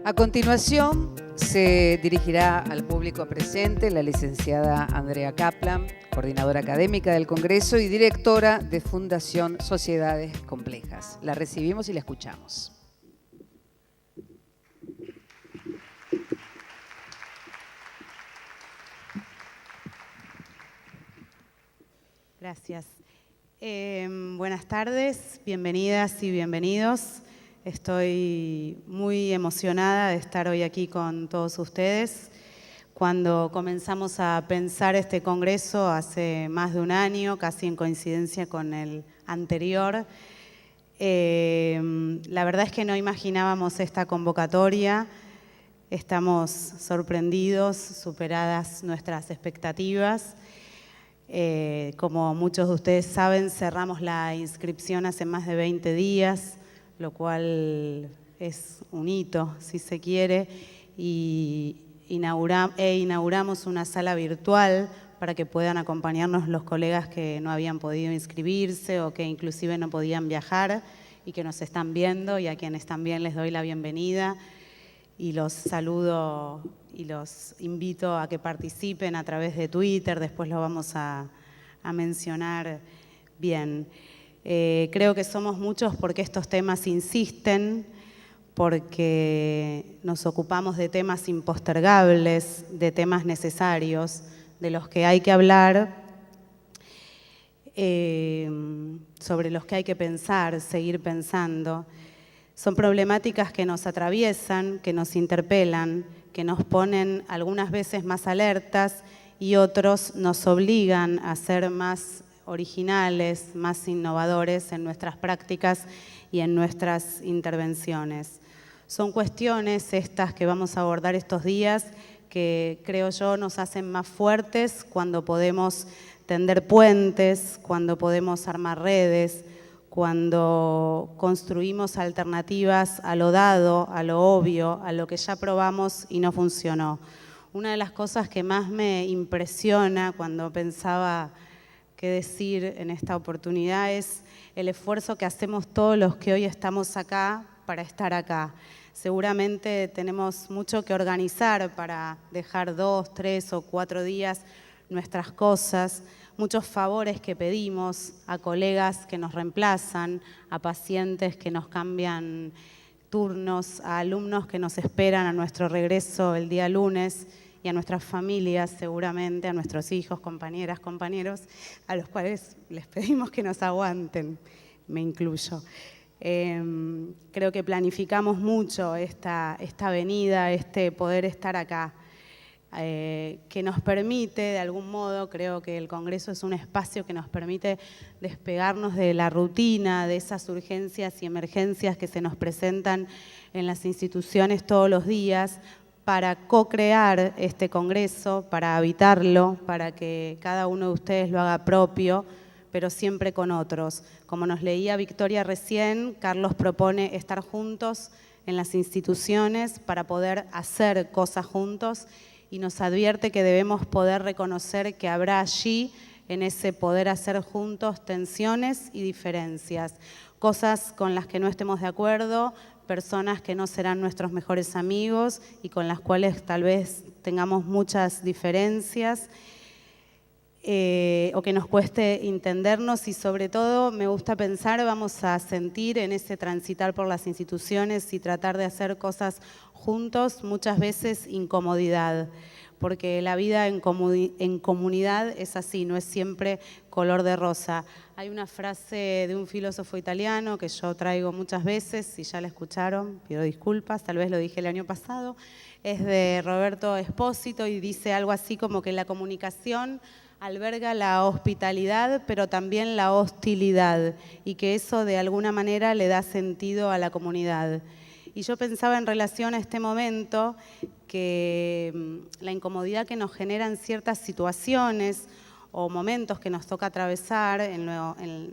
A continuación, se dirigirá al público presente la licenciada Andrea Kaplan, coordinadora académica del Congreso y directora de Fundación Sociedades Complejas. La recibimos y la escuchamos. Gracias. Buenas tardes, bienvenidas y bienvenidos. Estoy muy emocionada de estar hoy aquí con todos ustedes. Cuando comenzamos a pensar este congreso hace más de un año, casi en coincidencia con el anterior, la verdad es que no imaginábamos esta convocatoria. Estamos sorprendidos, superadas nuestras expectativas. Como muchos de ustedes saben, cerramos la inscripción hace más de 20 días, lo cual es un hito, si se quiere, y inauguramos una sala virtual para que puedan acompañarnos los colegas que no habían podido inscribirse o que inclusive no podían viajar y que nos están viendo, y a quienes también les doy la bienvenida y los saludo y los invito a que participen a través de Twitter, después lo vamos a mencionar bien. Creo que somos muchos porque estos temas insisten, porque nos ocupamos de temas impostergables, de temas necesarios, de los que hay que hablar, sobre los que hay que pensar, seguir pensando. Son problemáticas que nos atraviesan, que nos interpelan, que nos ponen algunas veces más alertas y otros nos obligan a ser más originales, más innovadores en nuestras prácticas y en nuestras intervenciones. Son cuestiones estas que vamos a abordar estos días que creo yo nos hacen más fuertes cuando podemos tender puentes, cuando podemos armar redes, cuando construimos alternativas a lo dado, a lo obvio, a lo que ya probamos y no funcionó. Una de las cosas que más me impresiona cuando pensaba qué decir en esta oportunidad es el esfuerzo que hacemos todos los que hoy estamos acá para estar acá. Seguramente tenemos mucho que organizar para dejar 2, 3 o 4 días nuestras cosas, muchos favores que pedimos a colegas que nos reemplazan, a pacientes que nos cambian turnos, a alumnos que nos esperan a nuestro regreso el día lunes y a nuestras familias seguramente, a nuestros hijos, compañeras, compañeros, a los cuales les pedimos que nos aguanten, me incluyo. Creo que planificamos mucho esta venida, este poder estar acá. Que nos permite, de algún modo, creo que el Congreso es un espacio que nos permite despegarnos de la rutina, de esas urgencias y emergencias que se nos presentan en las instituciones todos los días, para co-crear este Congreso, para habitarlo, para que cada uno de ustedes lo haga propio, pero siempre con otros. Como nos leía Victoria recién, Carlos propone estar juntos en las instituciones para poder hacer cosas juntos, y nos advierte que debemos poder reconocer que habrá allí, en ese poder hacer juntos, tensiones y diferencias, cosas con las que no estemos de acuerdo, personas que no serán nuestros mejores amigos y con las cuales tal vez tengamos muchas diferencias, o que nos cueste entendernos, y sobre todo me gusta pensar, vamos a sentir en ese transitar por las instituciones y tratar de hacer cosas juntos, muchas veces incomodidad, porque la vida en comunidad es así, no es siempre color de rosa. Hay una frase de un filósofo italiano que yo traigo muchas veces, si ya la escucharon, pido disculpas, tal vez lo dije el año pasado, es de Roberto Espósito y dice algo así como que la comunicación alberga la hospitalidad, pero también la hostilidad, y que eso de alguna manera le da sentido a la comunidad. Y yo pensaba en relación a este momento que la incomodidad que nos generan ciertas situaciones o momentos que nos toca atravesar en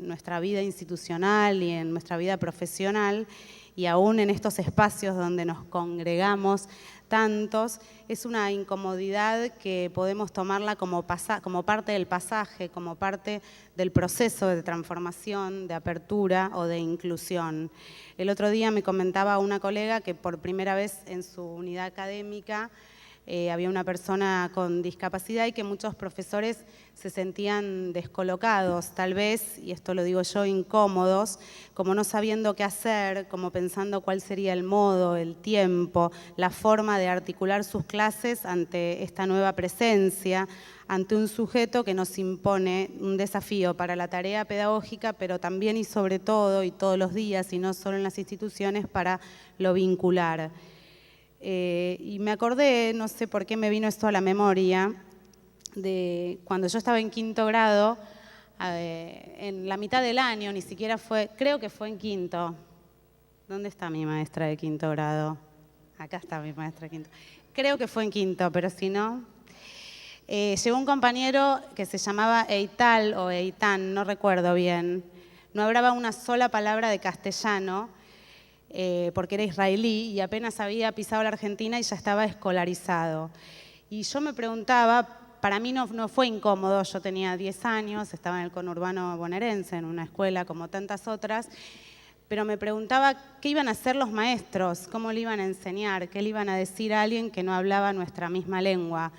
nuestra vida institucional y en nuestra vida profesional, y aún en estos espacios donde nos congregamos tantos, es una incomodidad que podemos tomarla como parte del pasaje, como parte del proceso de transformación, de apertura o de inclusión. El otro día me comentaba una colega que por primera vez en su unidad académica había una persona con discapacidad y que muchos profesores se sentían descolocados, tal vez, y esto lo digo yo, incómodos, como no sabiendo qué hacer, como pensando cuál sería el modo, el tiempo, la forma de articular sus clases ante esta nueva presencia, ante un sujeto que nos impone un desafío para la tarea pedagógica, pero también y sobre todo, y todos los días, y no solo en las instituciones, para lo vincular. Y me acordé, no sé por qué me vino esto a la memoria, de cuando yo estaba en quinto grado, en la mitad del año, ni siquiera fue, creo que fue en quinto. ¿Dónde está mi maestra de quinto grado? Acá está mi maestra de quinto. Creo que fue en quinto, pero si no... llegó un compañero que se llamaba Eital o Eitan, no recuerdo bien. No hablaba una sola palabra de castellano, porque era israelí y apenas había pisado la Argentina y ya estaba escolarizado. Y yo me preguntaba, para mí no fue incómodo, yo tenía 10 años, estaba en el conurbano bonaerense, en una escuela como tantas otras, pero me preguntaba qué iban a hacer los maestros, cómo le iban a enseñar, qué le iban a decir a alguien que no hablaba nuestra misma lengua.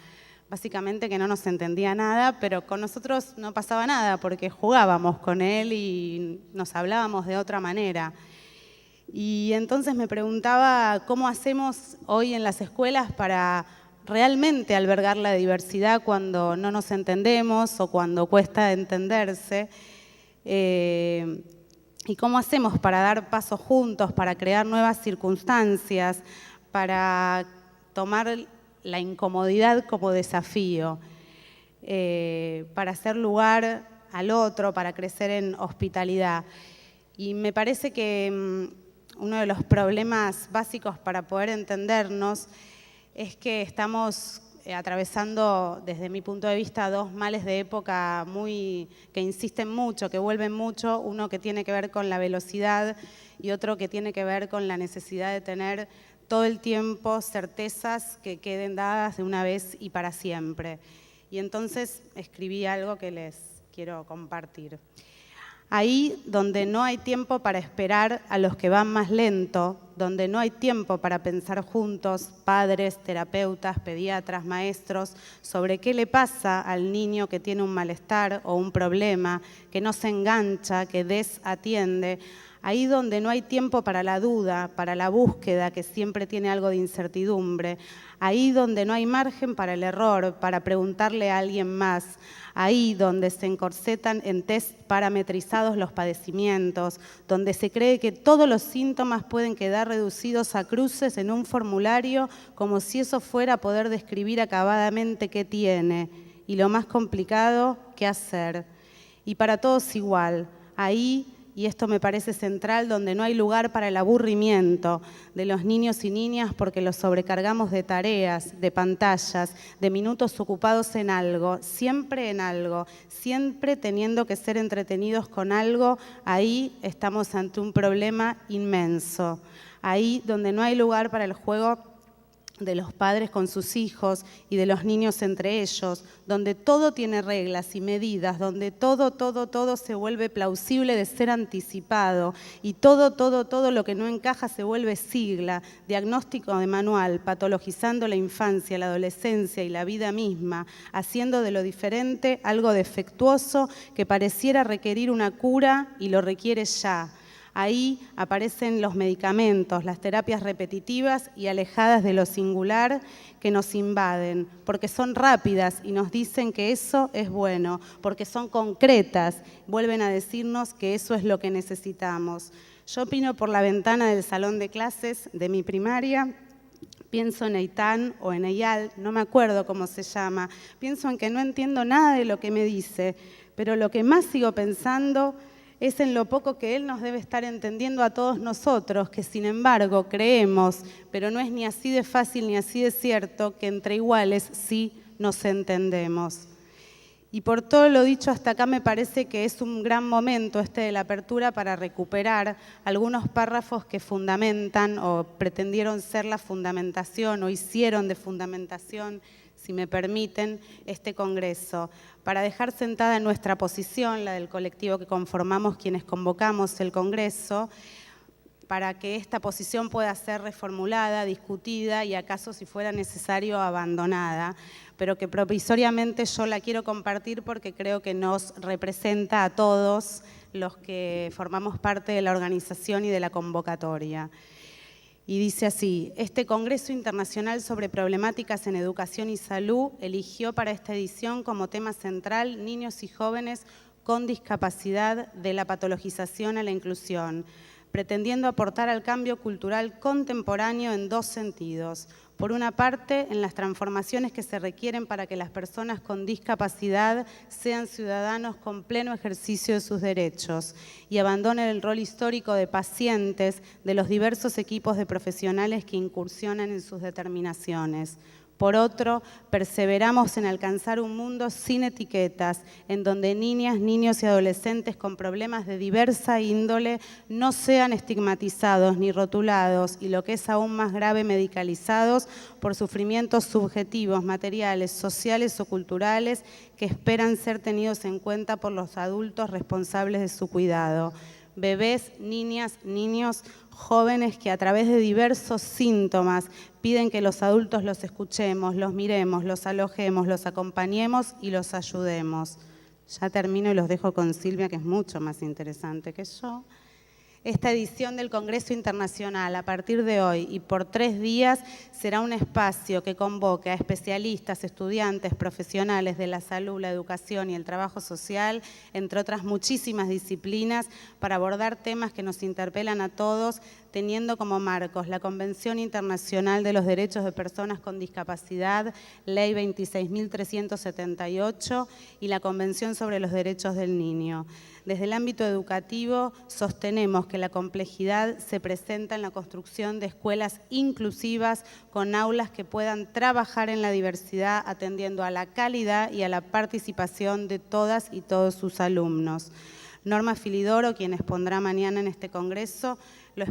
Básicamente que no nos entendía nada, pero con nosotros no pasaba nada porque jugábamos con él y nos hablábamos de otra manera. Y entonces me preguntaba cómo hacemos hoy en las escuelas para realmente albergar la diversidad cuando no nos entendemos o cuando cuesta entenderse. Y cómo hacemos para dar pasos juntos, para crear nuevas circunstancias, para tomar la incomodidad como desafío, para hacer lugar al otro, para crecer en hospitalidad. Y me parece que uno de los problemas básicos para poder entendernos es que estamos atravesando, desde mi punto de vista, dos males de época que insisten mucho, que vuelven mucho, uno que tiene que ver con la velocidad y otro que tiene que ver con la necesidad de tener todo el tiempo certezas que queden dadas de una vez y para siempre. Y entonces escribí algo que les quiero compartir. Ahí donde no hay tiempo para esperar a los que van más lento, donde no hay tiempo para pensar juntos, padres, terapeutas, pediatras, maestros, sobre qué le pasa al niño que tiene un malestar o un problema, que no se engancha, que desatiende, ahí donde no hay tiempo para la duda, para la búsqueda, que siempre tiene algo de incertidumbre, ahí donde no hay margen para el error, para preguntarle a alguien más, ahí donde se encorsetan en test parametrizados los padecimientos, donde se cree que todos los síntomas pueden quedar reducidos a cruces en un formulario como si eso fuera poder describir acabadamente qué tiene, y lo más complicado, qué hacer. Y para todos igual, ahí, y esto me parece central, donde no hay lugar para el aburrimiento de los niños y niñas porque los sobrecargamos de tareas, de pantallas, de minutos ocupados en algo, siempre teniendo que ser entretenidos con algo, ahí estamos ante un problema inmenso. Ahí donde no hay lugar para el juego de los padres con sus hijos y de los niños entre ellos, donde todo tiene reglas y medidas, donde todo se vuelve plausible de ser anticipado y todo lo que no encaja se vuelve sigla, diagnóstico de manual, patologizando la infancia, la adolescencia y la vida misma, haciendo de lo diferente algo defectuoso que pareciera requerir una cura y lo requiere ya. Ahí aparecen los medicamentos, las terapias repetitivas y alejadas de lo singular que nos invaden, porque son rápidas y nos dicen que eso es bueno, porque son concretas, vuelven a decirnos que eso es lo que necesitamos. Yo opino por la ventana del salón de clases de mi primaria, pienso en Eitan o en Eyal, no me acuerdo cómo se llama, pienso en que no entiendo nada de lo que me dice, pero lo que más sigo pensando es en lo poco que él nos debe estar entendiendo a todos nosotros, que sin embargo creemos, pero no es ni así de fácil ni así de cierto, que entre iguales sí nos entendemos. Y por todo lo dicho hasta acá me parece que es un gran momento este de la apertura para recuperar algunos párrafos que fundamentan o pretendieron ser la fundamentación o hicieron de fundamentación, si me permiten, este congreso, para dejar sentada nuestra posición, la del colectivo que conformamos quienes convocamos el congreso, para que esta posición pueda ser reformulada, discutida y acaso si fuera necesario abandonada, pero que provisoriamente yo la quiero compartir porque creo que nos representa a todos los que formamos parte de la organización y de la convocatoria. Y dice así: este Congreso Internacional sobre Problemáticas en Educación y Salud eligió para esta edición como tema central niños y jóvenes con discapacidad, de la patologización a la inclusión, pretendiendo aportar al cambio cultural contemporáneo en dos sentidos. Por una parte, en las transformaciones que se requieren para que las personas con discapacidad sean ciudadanos con pleno ejercicio de sus derechos y abandonen el rol histórico de pacientes de los diversos equipos de profesionales que incursionan en sus determinaciones. Por otro, perseveramos en alcanzar un mundo sin etiquetas, en donde niñas, niños y adolescentes con problemas de diversa índole no sean estigmatizados ni rotulados y, lo que es aún más grave, medicalizados por sufrimientos subjetivos, materiales, sociales o culturales que esperan ser tenidos en cuenta por los adultos responsables de su cuidado. Bebés, niñas, niños, jóvenes que a través de diversos síntomas piden que los adultos los escuchemos, los miremos, los alojemos, los acompañemos y los ayudemos. Ya termino y los dejo con Silvia, que es mucho más interesante que yo. Esta edición del Congreso Internacional, a partir de hoy y por 3 días, será un espacio que convoque a especialistas, estudiantes, profesionales de la salud, la educación y el trabajo social, entre otras muchísimas disciplinas, para abordar temas que nos interpelan a todos, teniendo como marcos la Convención Internacional de los Derechos de Personas con Discapacidad, Ley 26.378, y la Convención sobre los Derechos del Niño. Desde el ámbito educativo sostenemos que la complejidad se presenta en la construcción de escuelas inclusivas con aulas que puedan trabajar en la diversidad, atendiendo a la calidad y a la participación de todas y todos sus alumnos. Norma Filidoro, quien expondrá mañana en este congreso, lo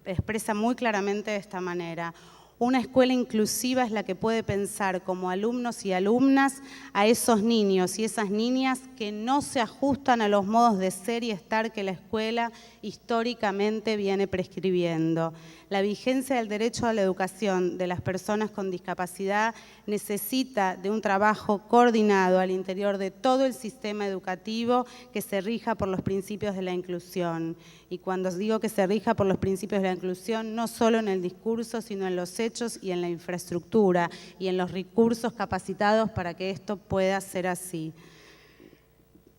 expresa muy claramente de esta manera: una escuela inclusiva es la que puede pensar como alumnos y alumnas a esos niños y esas niñas que no se ajustan a los modos de ser y estar que la escuela históricamente viene prescribiendo. La vigencia del derecho a la educación de las personas con discapacidad necesita de un trabajo coordinado al interior de todo el sistema educativo que se rija por los principios de la inclusión. Y cuando digo que se rija por los principios de la inclusión, no solo en el discurso, sino en los hechos y en la infraestructura y en los recursos capacitados para que esto pueda ser así.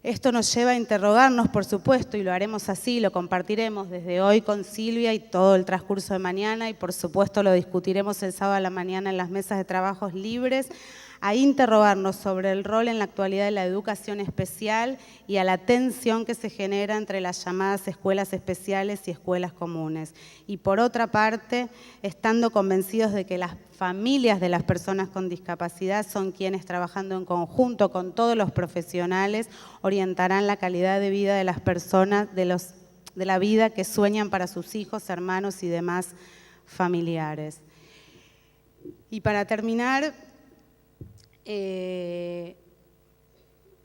Esto nos lleva a interrogarnos, por supuesto, y lo haremos así, lo compartiremos desde hoy con Silvia y todo el transcurso de mañana, y por supuesto lo discutiremos el sábado a la mañana en las mesas de trabajos libres, a interrogarnos sobre el rol en la actualidad de la educación especial y a la tensión que se genera entre las llamadas escuelas especiales y escuelas comunes. Y por otra parte, estando convencidos de que las familias de las personas con discapacidad son quienes, trabajando en conjunto con todos los profesionales, orientarán la calidad de vida de las personas, de la vida que sueñan para sus hijos, hermanos y demás familiares. Y para terminar,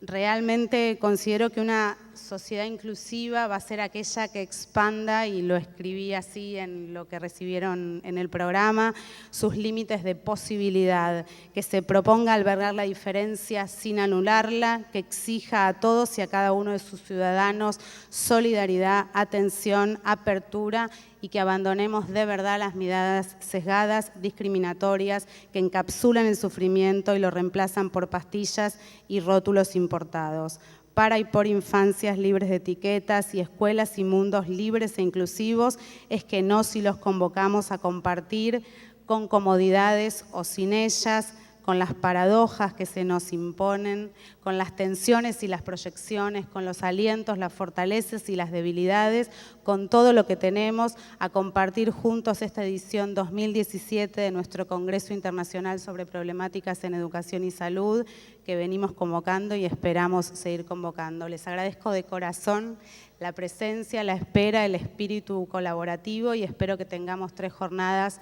realmente considero que una sociedad inclusiva va a ser aquella que expanda, y lo escribí así en lo que recibieron en el programa, sus límites de posibilidad, que se proponga albergar la diferencia sin anularla, que exija a todos y a cada uno de sus ciudadanos solidaridad, atención, apertura, y que abandonemos de verdad las miradas sesgadas, discriminatorias, que encapsulan el sufrimiento y lo reemplazan por pastillas y rótulos importados. Para y por infancias libres de etiquetas y escuelas y mundos libres e inclusivos es que nos y los convocamos a compartir con comodidades o sin ellas, con las paradojas que se nos imponen, con las tensiones y las proyecciones, con los alientos, las fortalezas y las debilidades, con todo lo que tenemos, a compartir juntos esta edición 2017 de nuestro Congreso Internacional sobre Problemáticas en Educación y Salud, que venimos convocando y esperamos seguir convocando. Les agradezco de corazón la presencia, la espera, el espíritu colaborativo y espero que tengamos 3 jornadas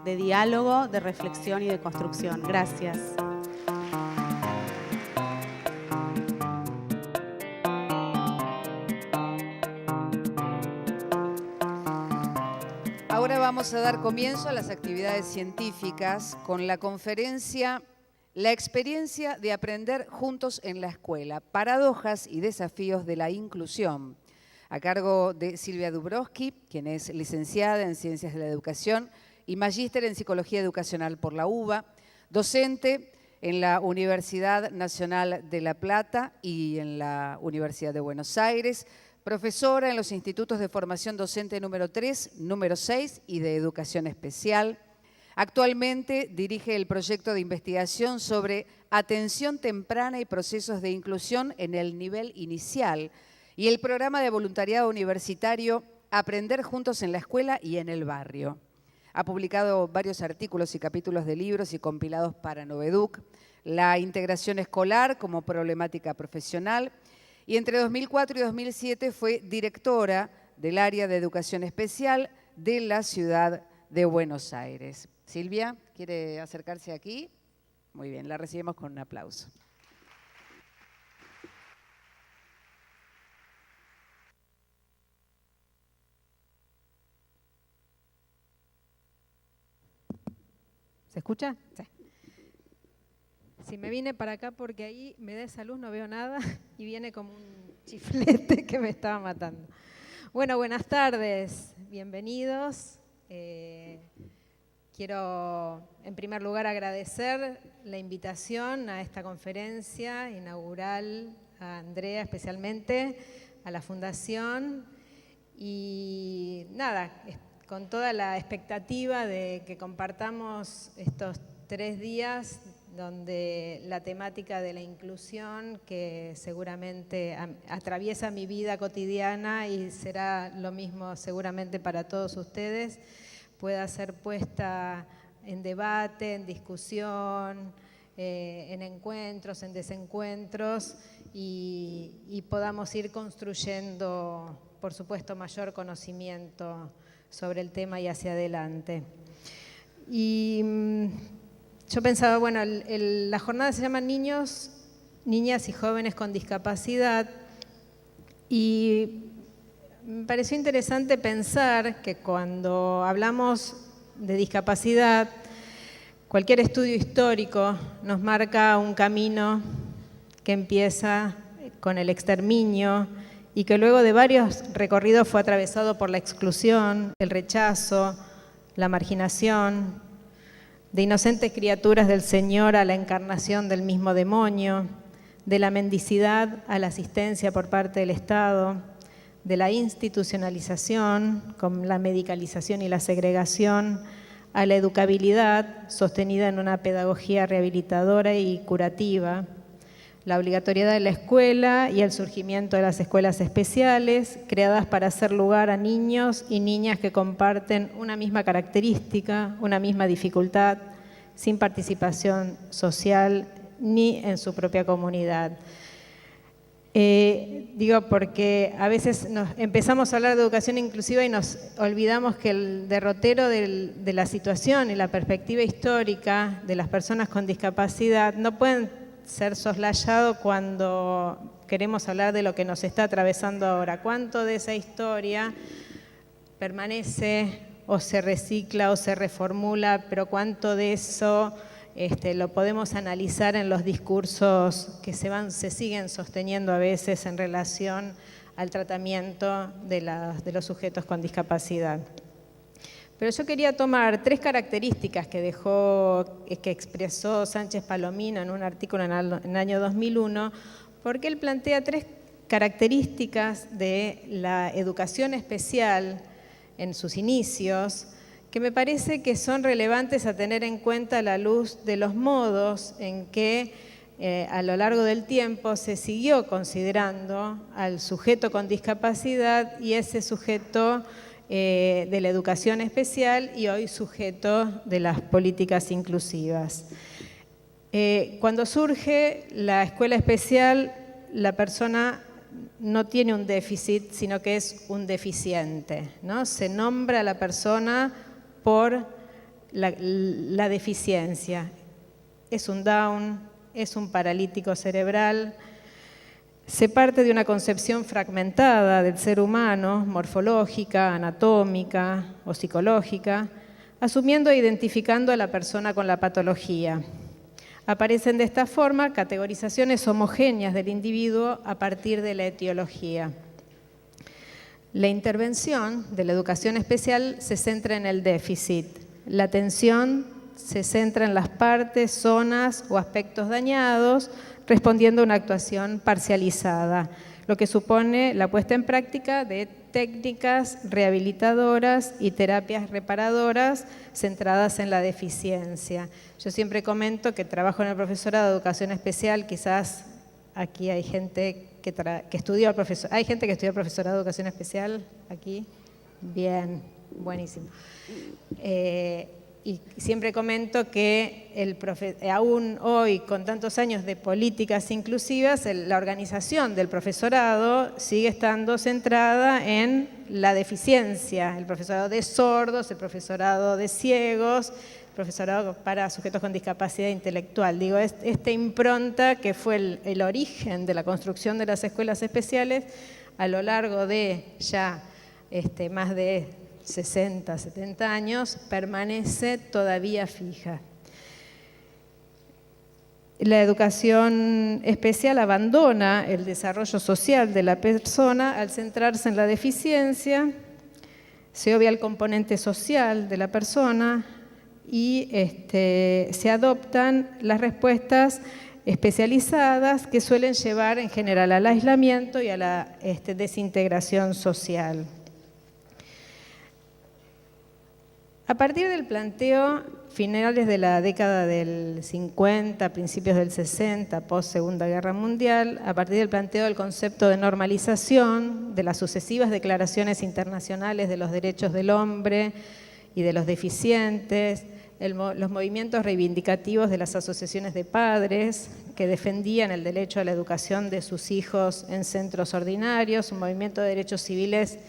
de diálogo, de reflexión y de construcción. Gracias. Ahora vamos a dar comienzo a las actividades científicas con la conferencia La experiencia de aprender juntos en la escuela, paradojas y desafíos de la inclusión, a cargo de Silvia Dubrowski, quien es licenciada en Ciencias de la Educación y magíster en Psicología Educacional por la UBA, docente en la Universidad Nacional de La Plata y en la Universidad de Buenos Aires, profesora en los institutos de formación docente número 3, número 6 y de educación especial. Actualmente dirige el proyecto de investigación sobre atención temprana y procesos de inclusión en el nivel inicial y el programa de voluntariado universitario Aprender Juntos en la Escuela y en el Barrio. Ha publicado varios artículos y capítulos de libros y compilados para Noveduc, la integración escolar como problemática profesional, y entre 2004 y 2007 fue directora del área de educación especial de la ciudad de Buenos Aires. Silvia, ¿quiere acercarse aquí? Muy bien, la recibimos con un aplauso. ¿Se escucha? Sí. Sí, me vine para acá porque ahí me da esa luz, no veo nada y viene como un chiflete que me estaba matando. Bueno, buenas tardes, bienvenidos. Quiero en primer lugar agradecer la invitación a esta conferencia inaugural, a Andrea especialmente, a la Fundación y nada, con toda la expectativa de que compartamos estos 3 días donde la temática de la inclusión, que seguramente atraviesa mi vida cotidiana y será lo mismo seguramente para todos ustedes, pueda ser puesta en debate, en discusión, en encuentros, en desencuentros y podamos ir construyendo, por supuesto, mayor conocimiento sobre el tema y hacia adelante. Y yo pensaba, bueno, la jornada se llama Niños, Niñas y Jóvenes con Discapacidad y me pareció interesante pensar que cuando hablamos de discapacidad, cualquier estudio histórico nos marca un camino que empieza con el exterminio y que luego de varios recorridos fue atravesado por la exclusión, el rechazo, la marginación, de inocentes criaturas del Señor a la encarnación del mismo demonio, de la mendicidad a la asistencia por parte del Estado, de la institucionalización con la medicalización y la segregación, a la educabilidad sostenida en una pedagogía rehabilitadora y curativa, la obligatoriedad de la escuela y el surgimiento de las escuelas especiales, creadas para hacer lugar a niños y niñas que comparten una misma característica, una misma dificultad, sin participación social ni en su propia comunidad. Digo porque a veces empezamos a hablar de educación inclusiva y nos olvidamos que el derrotero de la situación y la perspectiva histórica de las personas con discapacidad no pueden ser soslayado cuando queremos hablar de lo que nos está atravesando ahora. ¿Cuánto de esa historia permanece o se recicla o se reformula, pero cuánto de eso lo podemos analizar en los discursos que se siguen sosteniendo a veces en relación al tratamiento de los sujetos con discapacidad? Pero yo quería tomar 3 características que expresó Sánchez Palomino en un artículo en el año 2001, porque él plantea 3 características de la educación especial en sus inicios, que me parece que son relevantes a tener en cuenta a la luz de los modos en que a lo largo del tiempo se siguió considerando al sujeto con discapacidad y ese sujeto de la educación especial y hoy sujeto de las políticas inclusivas. Cuando surge la escuela especial, la persona no tiene un déficit, sino que es un deficiente, ¿no? Se nombra a la persona por la deficiencia. Es un Down, es un paralítico cerebral. Se parte de una concepción fragmentada del ser humano, morfológica, anatómica o psicológica, asumiendo e identificando a la persona con la patología. Aparecen de esta forma categorizaciones homogéneas del individuo a partir de la etiología. La intervención de la educación especial se centra en el déficit. La atención se centra en las partes, zonas o aspectos dañados, respondiendo a una actuación parcializada, lo que supone la puesta en práctica de técnicas rehabilitadoras y terapias reparadoras centradas en la deficiencia. Yo siempre comento que trabajo en el profesorado de educación especial, quizás aquí hay gente que estudió profesorado de educación especial, aquí, bien, buenísimo. Y siempre comento que aún hoy, con tantos años de políticas inclusivas, la organización del profesorado sigue estando centrada en la deficiencia, el profesorado de sordos, el profesorado de ciegos, el profesorado para sujetos con discapacidad intelectual. Digo, esta impronta que fue el origen de la construcción de las escuelas especiales a lo largo de ya más de 60, 70 años, permanece todavía fija. La educación especial abandona el desarrollo social de la persona al centrarse en la deficiencia, se obvia el componente social de la persona y se adoptan las respuestas especializadas que suelen llevar en general al aislamiento y a la desintegración social. A partir del planteo, finales de la década del 50, principios del 60, post Segunda Guerra Mundial, a partir del planteo del concepto de normalización, de las sucesivas declaraciones internacionales de los derechos del hombre y de los deficientes, los movimientos reivindicativos de las asociaciones de padres que defendían el derecho a la educación de sus hijos en centros ordinarios, un movimiento de derechos civiles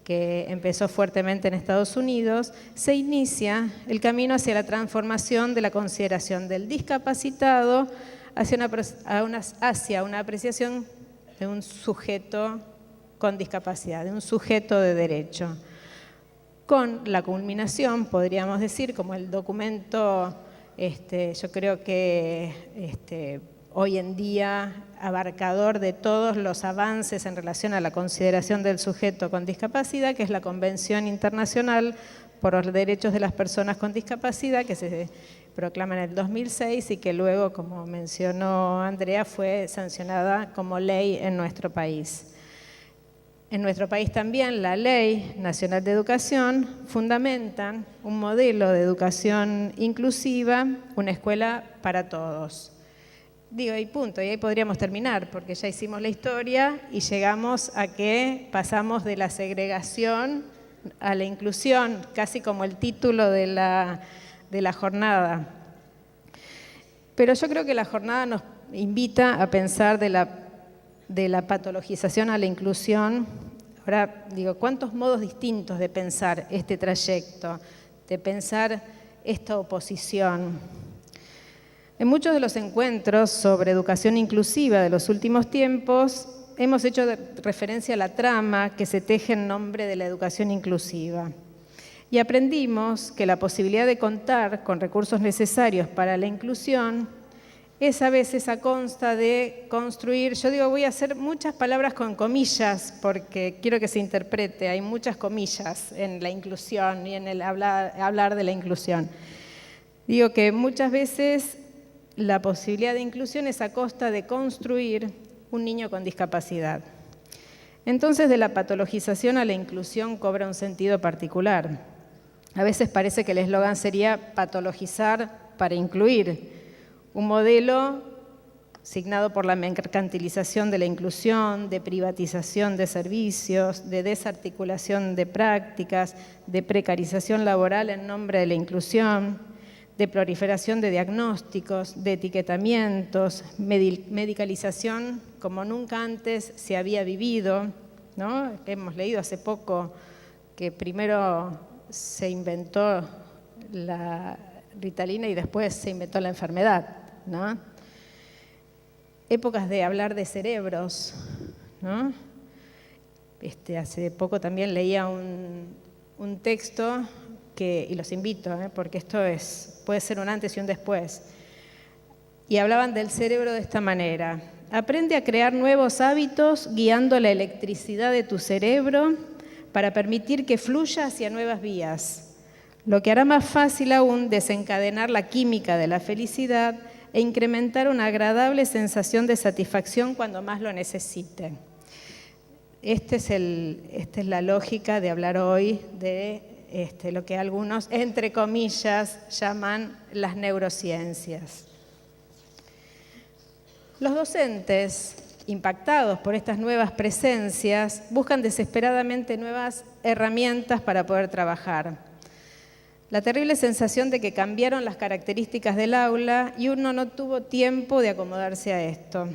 que empezó fuertemente en Estados Unidos, se inicia el camino hacia la transformación de la consideración del discapacitado hacia una apreciación de un sujeto con discapacidad, de un sujeto de derecho. Con la culminación, podríamos decir, como el documento, yo creo que hoy en día abarcador de todos los avances en relación a la consideración del sujeto con discapacidad, que es la Convención Internacional por los Derechos de las Personas con Discapacidad, que se proclama en el 2006 y que luego, como mencionó Andrea, fue sancionada como ley en nuestro país. En nuestro país también la Ley Nacional de Educación fundamenta un modelo de educación inclusiva, una escuela para todos. Digo, y punto, y ahí podríamos terminar, porque ya hicimos la historia y llegamos a que pasamos de la segregación a la inclusión, casi como el título de la jornada. Pero yo creo que la jornada nos invita a pensar de la patologización a la inclusión. Ahora, digo, ¿cuántos modos distintos de pensar este trayecto, de pensar esta oposición? En muchos de los encuentros sobre educación inclusiva de los últimos tiempos, hemos hecho referencia a la trama que se teje en nombre de la educación inclusiva. Y aprendimos que la posibilidad de contar con recursos necesarios para la inclusión es a veces a consta de construir, yo digo, voy a hacer muchas palabras con comillas porque quiero que se interprete, hay muchas comillas en la inclusión y en el hablar de la inclusión. Digo que muchas veces la posibilidad de inclusión es a costa de construir un niño con discapacidad. Entonces, de la patologización a la inclusión cobra un sentido particular. A veces parece que el eslogan sería patologizar para incluir, un modelo signado por la mercantilización de la inclusión, de privatización de servicios, de desarticulación de prácticas, de precarización laboral en nombre de la inclusión, de proliferación de diagnósticos, de etiquetamientos, medicalización como nunca antes se había vivido, ¿no? Hemos leído hace poco que primero se inventó la Ritalina y después se inventó la enfermedad, ¿no? Épocas de hablar de cerebros, ¿no? Hace poco también leía un texto y los invito, porque esto puede ser un antes y un después. Y hablaban del cerebro de esta manera: aprende a crear nuevos hábitos guiando la electricidad de tu cerebro para permitir que fluya hacia nuevas vías, lo que hará más fácil aún desencadenar la química de la felicidad e incrementar una agradable sensación de satisfacción cuando más lo necesite. Esta es la lógica de hablar hoy de lo que algunos, entre comillas, llaman las neurociencias. Los docentes, impactados por estas nuevas presencias, buscan desesperadamente nuevas herramientas para poder trabajar. La terrible sensación de que cambiaron las características del aula y uno no tuvo tiempo de acomodarse a esto.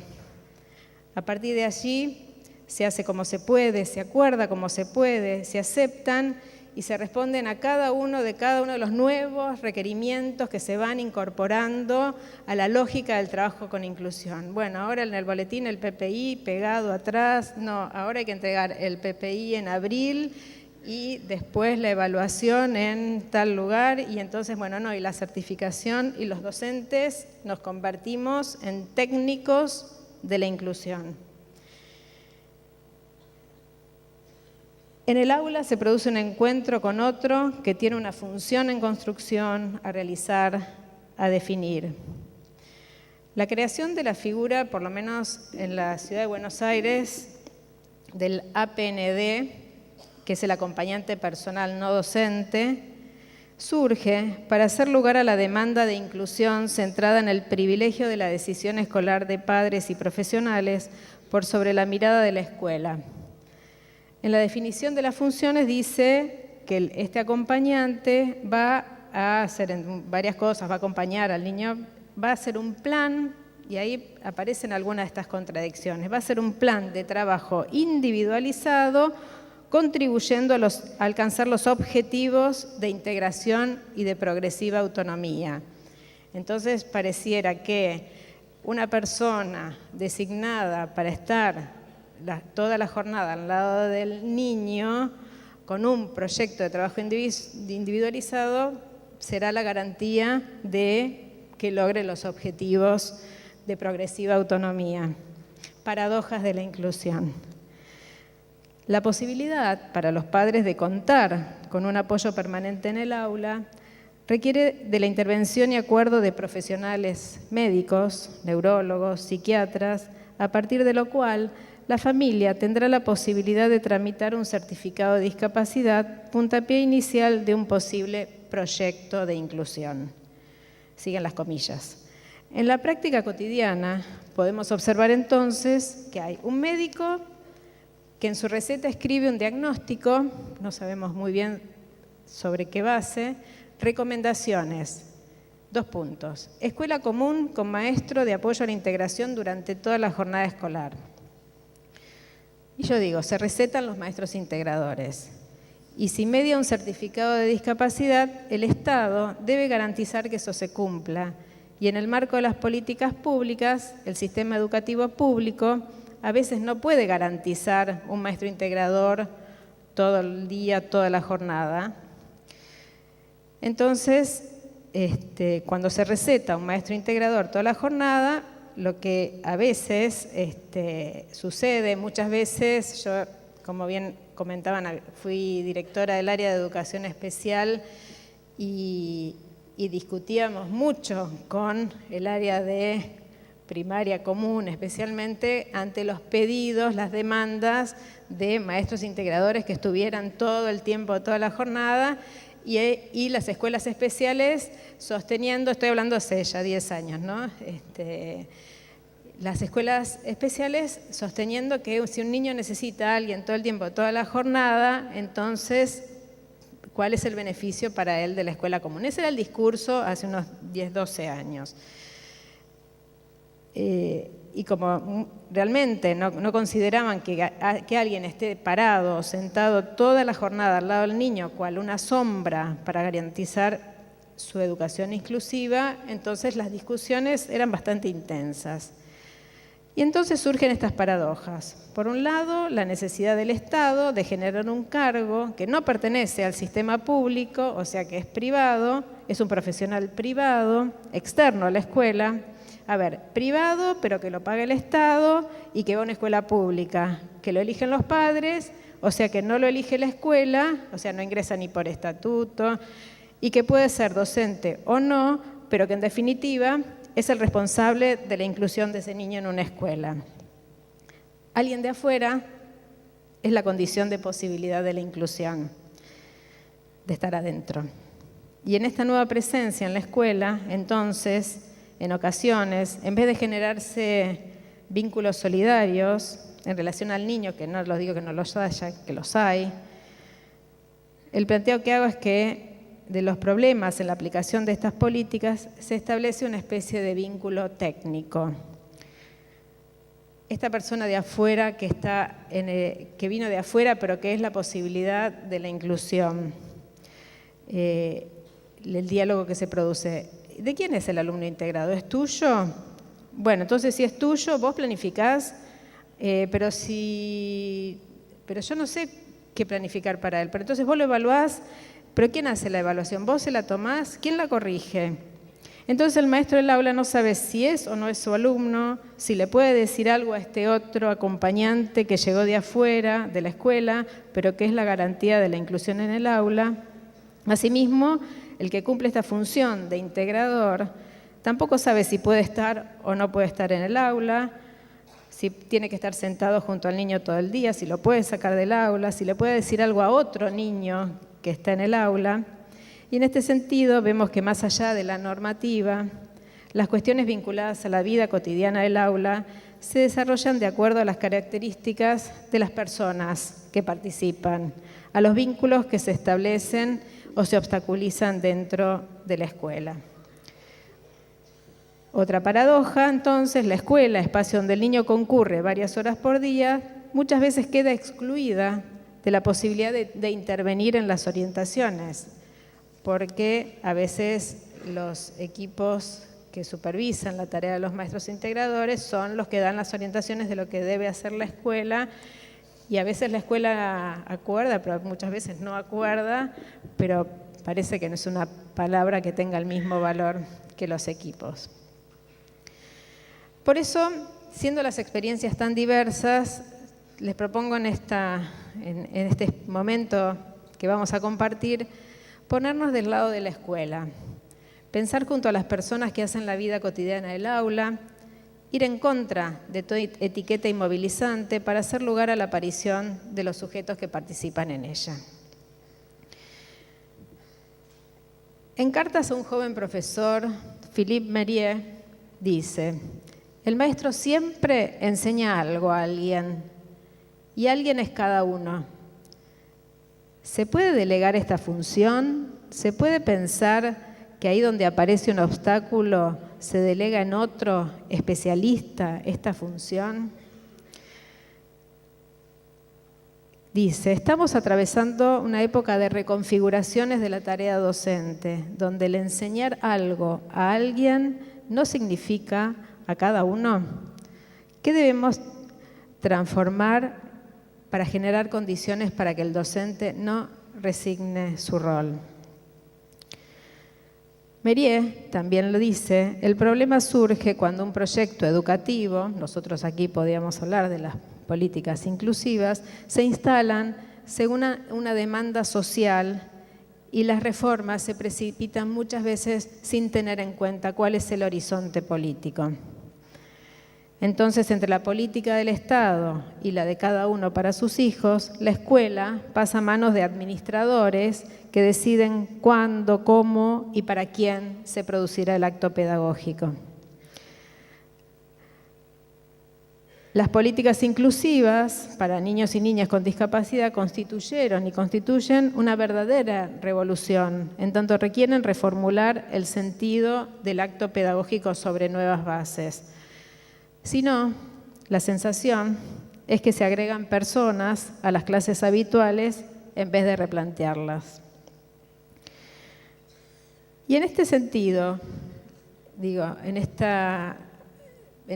A partir de allí se hace como se puede, se acuerda como se puede, se aceptan y se responden a cada uno de los nuevos requerimientos que se van incorporando a la lógica del trabajo con inclusión. Bueno, ahora en el boletín el PPI pegado atrás, no, ahora hay que entregar el PPI en abril y después la evaluación en tal lugar, y entonces, bueno, no, y la certificación, y los docentes nos convertimos en técnicos de la inclusión. En el aula se produce un encuentro con otro que tiene una función en construcción, a realizar, a definir. La creación de la figura, por lo menos en la ciudad de Buenos Aires, del APND, que es el acompañante personal no docente, surge para hacer lugar a la demanda de inclusión centrada en el privilegio de la decisión escolar de padres y profesionales por sobre la mirada de la escuela. En la definición de las funciones dice que este acompañante va a hacer varias cosas, va a acompañar al niño, va a hacer un plan, y ahí aparecen algunas de estas contradicciones, va a hacer un plan de trabajo individualizado, contribuyendo a alcanzar los objetivos de integración y de progresiva autonomía. Entonces, pareciera que una persona designada para estar toda la jornada al lado del niño, con un proyecto de trabajo individualizado, será la garantía de que logre los objetivos de progresiva autonomía. Paradojas de la inclusión. La posibilidad para los padres de contar con un apoyo permanente en el aula requiere de la intervención y acuerdo de profesionales médicos, neurólogos, psiquiatras, a partir de lo cual la familia tendrá la posibilidad de tramitar un certificado de discapacidad, puntapié inicial de un posible proyecto de inclusión. Siguen las comillas. En la práctica cotidiana podemos observar entonces que hay un médico que en su receta escribe un diagnóstico, no sabemos muy bien sobre qué base, recomendaciones, 2 puntos. Escuela común con maestro de apoyo a la integración durante toda la jornada escolar. Y yo digo, se recetan los maestros integradores. Y si media un certificado de discapacidad, el Estado debe garantizar que eso se cumpla. Y en el marco de las políticas públicas, el sistema educativo público a veces no puede garantizar un maestro integrador todo el día, toda la jornada. Entonces, cuando se receta un maestro integrador toda la jornada, lo que a veces sucede, muchas veces, yo, como bien comentaban, fui directora del área de educación especial y discutíamos mucho con el área de primaria común, especialmente ante los pedidos, las demandas de maestros integradores que estuvieran todo el tiempo, toda la jornada, y las escuelas especiales sosteniendo, estoy hablando hace ya 10 años, ¿no? Las escuelas especiales sosteniendo que si un niño necesita a alguien todo el tiempo, toda la jornada, entonces, ¿cuál es el beneficio para él de la escuela común? Ese era el discurso hace unos 10, 12 años. Y como realmente no consideraban que alguien esté parado o sentado toda la jornada al lado del niño, cual una sombra para garantizar su educación inclusiva, entonces las discusiones eran bastante intensas. Y entonces surgen estas paradojas. Por un lado, la necesidad del Estado de generar un cargo que no pertenece al sistema público, o sea que es privado, es un profesional privado, externo a la escuela. A ver, privado, pero que lo pague el Estado y que va a una escuela pública, que lo eligen los padres, o sea que no lo elige la escuela, o sea no ingresa ni por estatuto, y que puede ser docente o no, pero que en definitiva es el responsable de la inclusión de ese niño en una escuela. Alguien de afuera es la condición de posibilidad de la inclusión, de estar adentro. Y en esta nueva presencia en la escuela, entonces, en ocasiones, en vez de generarse vínculos solidarios en relación al niño, que no los digo que no los haya, que los hay, el planteo que hago es que de los problemas en la aplicación de estas políticas se establece una especie de vínculo técnico. Esta persona de afuera que vino de afuera, pero que es la posibilidad de la inclusión, el diálogo que se produce. ¿De quién es el alumno integrado? ¿Es tuyo? Bueno, entonces si es tuyo, vos planificás, pero yo no sé qué planificar para él. Pero entonces vos lo evaluás, pero ¿quién hace la evaluación? ¿Vos se la tomás? ¿Quién la corrige? Entonces el maestro del aula no sabe si es o no es su alumno, si le puede decir algo a este otro acompañante que llegó de afuera, de la escuela, pero que es la garantía de la inclusión en el aula. Asimismo, el que cumple esta función de integrador tampoco sabe si puede estar o no puede estar en el aula, si tiene que estar sentado junto al niño todo el día, si lo puede sacar del aula, si le puede decir algo a otro niño que está en el aula. Y en este sentido vemos que más allá de la normativa, las cuestiones vinculadas a la vida cotidiana del aula se desarrollan de acuerdo a las características de las personas que participan, a los vínculos que se establecen o se obstaculizan dentro de la escuela. Otra paradoja, entonces, la escuela, espacio donde el niño concurre varias horas por día, muchas veces queda excluida de la posibilidad de intervenir en las orientaciones, porque a veces los equipos que supervisan la tarea de los maestros integradores son los que dan las orientaciones de lo que debe hacer la escuela, y a veces la escuela acuerda, pero muchas veces no acuerda, pero parece que no es una palabra que tenga el mismo valor que los equipos. Por eso, siendo las experiencias tan diversas, les propongo en este momento que vamos a compartir, ponernos del lado de la escuela, pensar junto a las personas que hacen la vida cotidiana del aula, ir en contra de toda etiqueta inmovilizante para hacer lugar a la aparición de los sujetos que participan en ella. En cartas a un joven profesor, Philippe Mérieux dice: el maestro siempre enseña algo a alguien, y alguien es cada uno. ¿Se puede delegar esta función? ¿Se puede pensar que ahí donde aparece un obstáculo se delega en otro especialista esta función? Dice, estamos atravesando una época de reconfiguraciones de la tarea docente, donde el enseñar algo a alguien no significa a cada uno. ¿Qué debemos transformar para generar condiciones para que el docente no resigne su rol? Mérieux también lo dice, el problema surge cuando un proyecto educativo, nosotros aquí podríamos hablar de las políticas inclusivas, se instalan según una demanda social y las reformas se precipitan muchas veces sin tener en cuenta cuál es el horizonte político. Entonces, entre la política del Estado y la de cada uno para sus hijos, la escuela pasa a manos de administradores que deciden cuándo, cómo y para quién se producirá el acto pedagógico. Las políticas inclusivas para niños y niñas con discapacidad constituyeron y constituyen una verdadera revolución, en tanto requieren reformular el sentido del acto pedagógico sobre nuevas bases. Si no, la sensación es que se agregan personas a las clases habituales en vez de replantearlas. Y en este sentido, en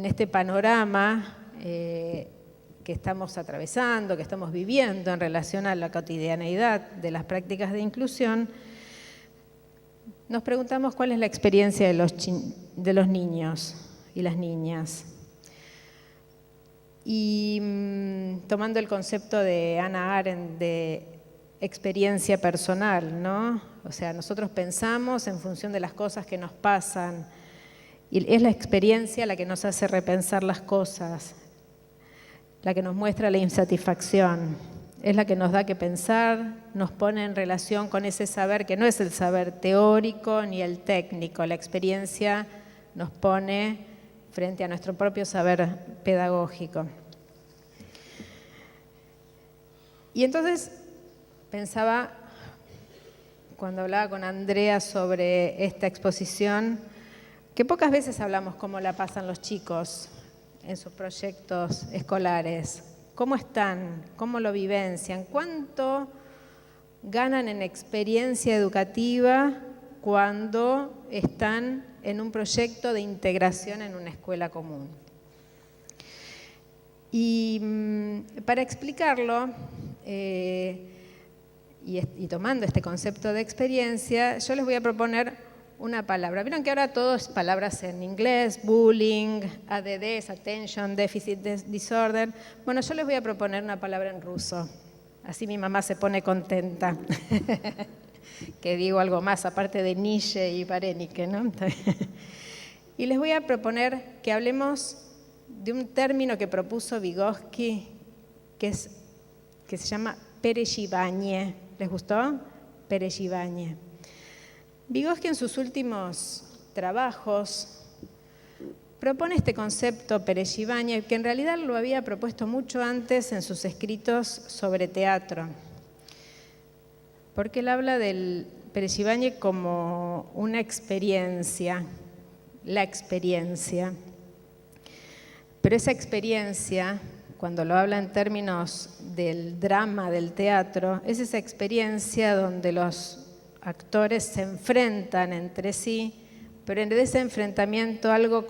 este panorama que estamos atravesando, que estamos viviendo en relación a la cotidianeidad de las prácticas de inclusión, nos preguntamos cuál es la experiencia de los niños y las niñas. Y tomando el concepto de Hannah Arendt de experiencia personal, ¿no? O sea, nosotros pensamos en función de las cosas que nos pasan y es la experiencia la que nos hace repensar las cosas, la que nos muestra la insatisfacción, es la que nos da que pensar, nos pone en relación con ese saber que no es el saber teórico ni el técnico. La experiencia nos pone frente a nuestro propio saber pedagógico. Y entonces pensaba, cuando hablaba con Andrea sobre esta exposición, que pocas veces hablamos cómo la pasan los chicos en sus proyectos escolares, cómo están, cómo lo vivencian, cuánto ganan en experiencia educativa cuando están en un proyecto de integración en una escuela común. Y para explicarlo, y tomando este concepto de experiencia, yo les voy a proponer una palabra. Vieron que ahora todo es palabras en inglés, bullying, ADD, attention, deficit disorder. Bueno, yo les voy a proponer una palabra en ruso. Así mi mamá se pone contenta. Que digo algo más aparte de Nietzsche y Varenike, ¿no? Y les voy a proponer que hablemos de un término que propuso Vygotsky, que se llama perezhivanie. ¿Les gustó? Perezhivanie. Vygotsky en sus últimos trabajos propone este concepto perezhivanie, que en realidad lo había propuesto mucho antes en sus escritos sobre teatro, porque él habla del perezhivanie como una experiencia, la experiencia. Pero esa experiencia, cuando lo habla en términos del drama, del teatro, es esa experiencia donde los actores se enfrentan entre sí, pero en ese enfrentamiento algo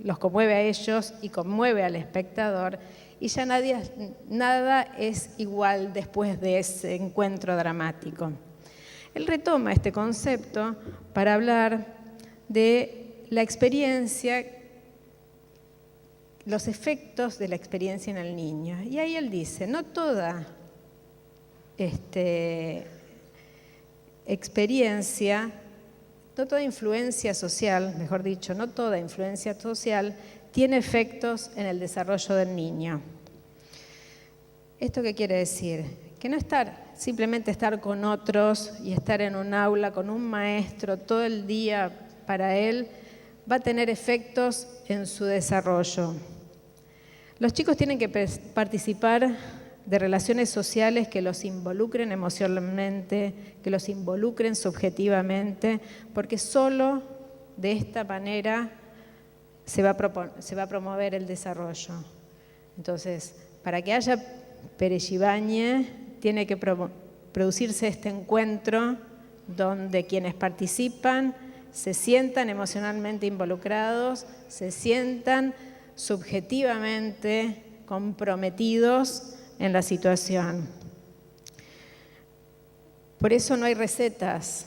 los conmueve a ellos y conmueve al espectador, y ya nada es igual después de ese encuentro dramático. Él retoma este concepto para hablar de la experiencia, los efectos de la experiencia en el niño. Y ahí él dice, no toda experiencia, no toda influencia social, mejor dicho, no toda influencia social tiene efectos en el desarrollo del niño. ¿Esto qué quiere decir? Que no simplemente estar con otros y estar en un aula con un maestro todo el día para él va a tener efectos en su desarrollo. Los chicos tienen que participar de relaciones sociales que los involucren emocionalmente, que los involucren subjetivamente, porque solo de esta manera se va a promover el desarrollo. Entonces, para que haya perezhivanie, tiene que producirse este encuentro donde quienes participan se sientan emocionalmente involucrados, se sientan subjetivamente comprometidos en la situación. Por eso no hay recetas,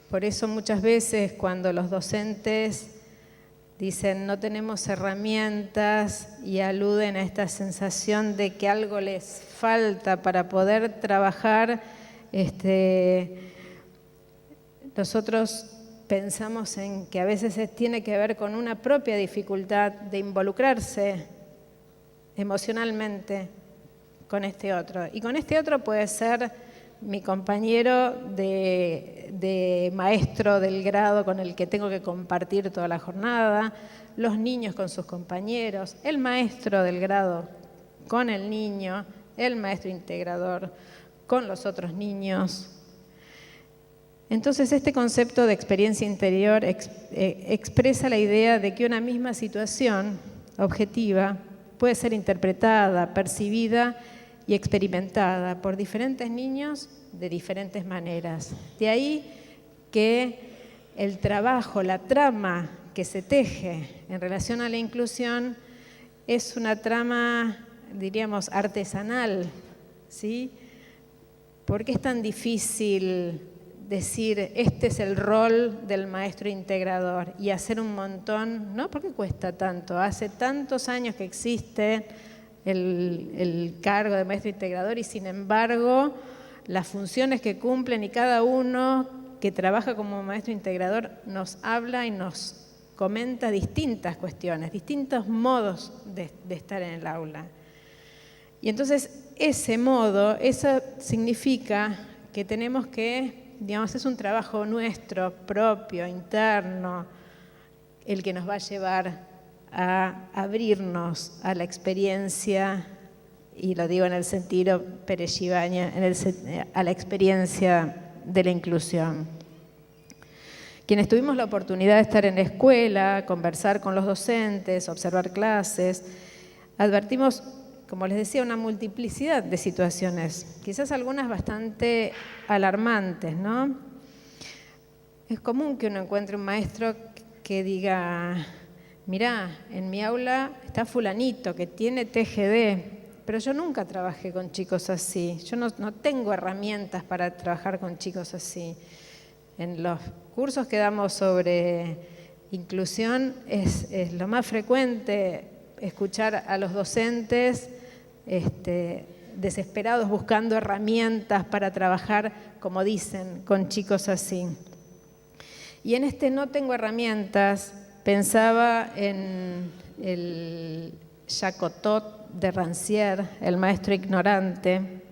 por eso muchas veces cuando los docentes dicen no tenemos herramientas y aluden a esta sensación de que algo les falta para poder trabajar, nosotros pensamos en que a veces tiene que ver con una propia dificultad de involucrarse emocionalmente con este otro. Y con este otro puede ser mi compañero de maestro del grado con el que tengo que compartir toda la jornada, los niños con sus compañeros, el maestro del grado con el niño, el maestro integrador con los otros niños. Entonces, este concepto de experiencia interior expresa la idea de que una misma situación objetiva puede ser interpretada, percibida y experimentada por diferentes niños de diferentes maneras. De ahí que el trabajo, la trama que se teje en relación a la inclusión es una trama, diríamos, artesanal, ¿sí? ¿Por qué es tan difícil decir, este es el rol del maestro integrador y hacer un montón? ¿No? ¿Por qué cuesta tanto? Hace tantos años que existe el cargo de maestro integrador y sin embargo las funciones que cumplen y cada uno que trabaja como maestro integrador nos habla y nos comenta distintas cuestiones, distintos modos de estar en el aula. Y entonces ese modo, eso significa que tenemos que, digamos, es un trabajo nuestro, propio, interno, el que nos va a llevar a abrirnos a la experiencia, y lo digo en el sentido Pérez-Ibáñez, a la experiencia de la inclusión. Quienes tuvimos la oportunidad de estar en la escuela, conversar con los docentes, observar clases, advertimos, como les decía, una multiplicidad de situaciones, quizás algunas bastante alarmantes, ¿no? Es común que uno encuentre un maestro que diga, mirá, en mi aula está fulanito que tiene TGD, pero yo nunca trabajé con chicos así, yo no tengo herramientas para trabajar con chicos así. En los cursos que damos sobre inclusión es lo más frecuente escuchar a los docentes desesperados buscando herramientas para trabajar, como dicen, con chicos así. Y en este no tengo herramientas, pensaba en el Jacotot de Rancière, el maestro ignorante.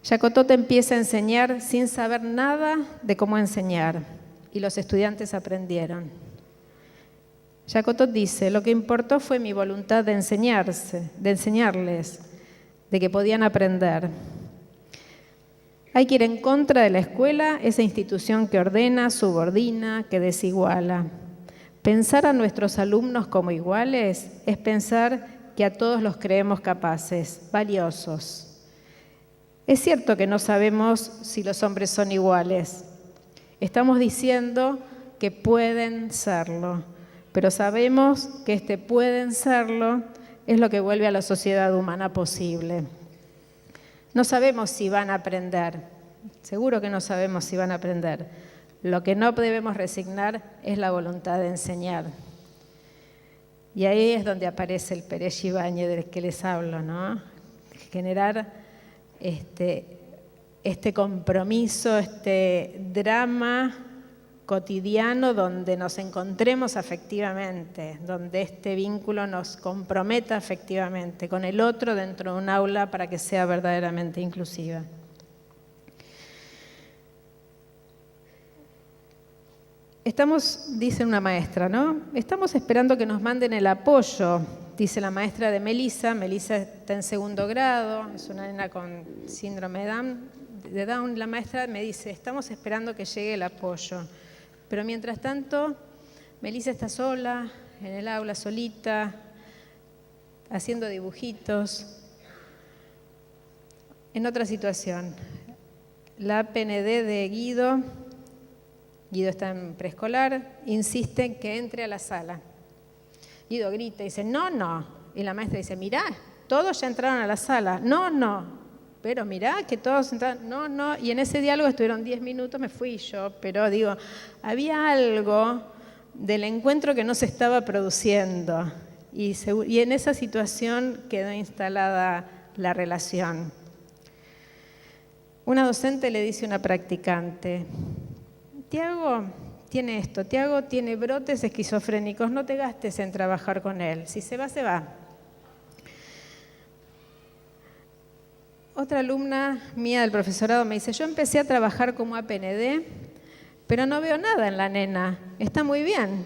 Jacotot empieza a enseñar sin saber nada de cómo enseñar, y los estudiantes aprendieron. Jacotot dice, lo que importó fue mi voluntad de enseñarles, de que podían aprender. Hay que ir en contra de la escuela, esa institución que ordena, subordina, que desiguala. Pensar a nuestros alumnos como iguales es pensar que a todos los creemos capaces, valiosos. Es cierto que no sabemos si los hombres son iguales. Estamos diciendo que pueden serlo, pero sabemos que pueden serlo es lo que vuelve a la sociedad humana posible. No sabemos si van a aprender, seguro que no sabemos si van a aprender. Lo que no debemos resignar es la voluntad de enseñar. Y ahí es donde aparece el Pérez-Ibáñez del que les hablo, ¿no? Generar este compromiso, este drama cotidiano donde nos encontremos afectivamente, donde este vínculo nos comprometa afectivamente con el otro dentro de un aula para que sea verdaderamente inclusiva. Dice una maestra, ¿no? Estamos esperando que nos manden el apoyo, dice la maestra de Melissa. Melissa está en 2º grado, es una nena con síndrome de Down. La maestra me dice, estamos esperando que llegue el apoyo. Pero mientras tanto, Melissa está sola, en el aula, solita, haciendo dibujitos. En otra situación, la PND de Guido está en preescolar, insiste en que entre a la sala. Guido grita y dice, no, no. Y la maestra dice, mirá, todos ya entraron a la sala. No, no. Pero mirá que todos entraron. No, no. Y en ese diálogo estuvieron 10 minutos, me fui yo. Pero digo, había algo del encuentro que no se estaba produciendo. Y en esa situación quedó instalada la relación. Una docente le dice a una practicante, Tiago, tiene esto, Tiago tiene brotes esquizofrénicos, no te gastes en trabajar con él, si se va, se va. Otra alumna mía del profesorado me dice, yo empecé a trabajar como APND, pero no veo nada en la nena, está muy bien.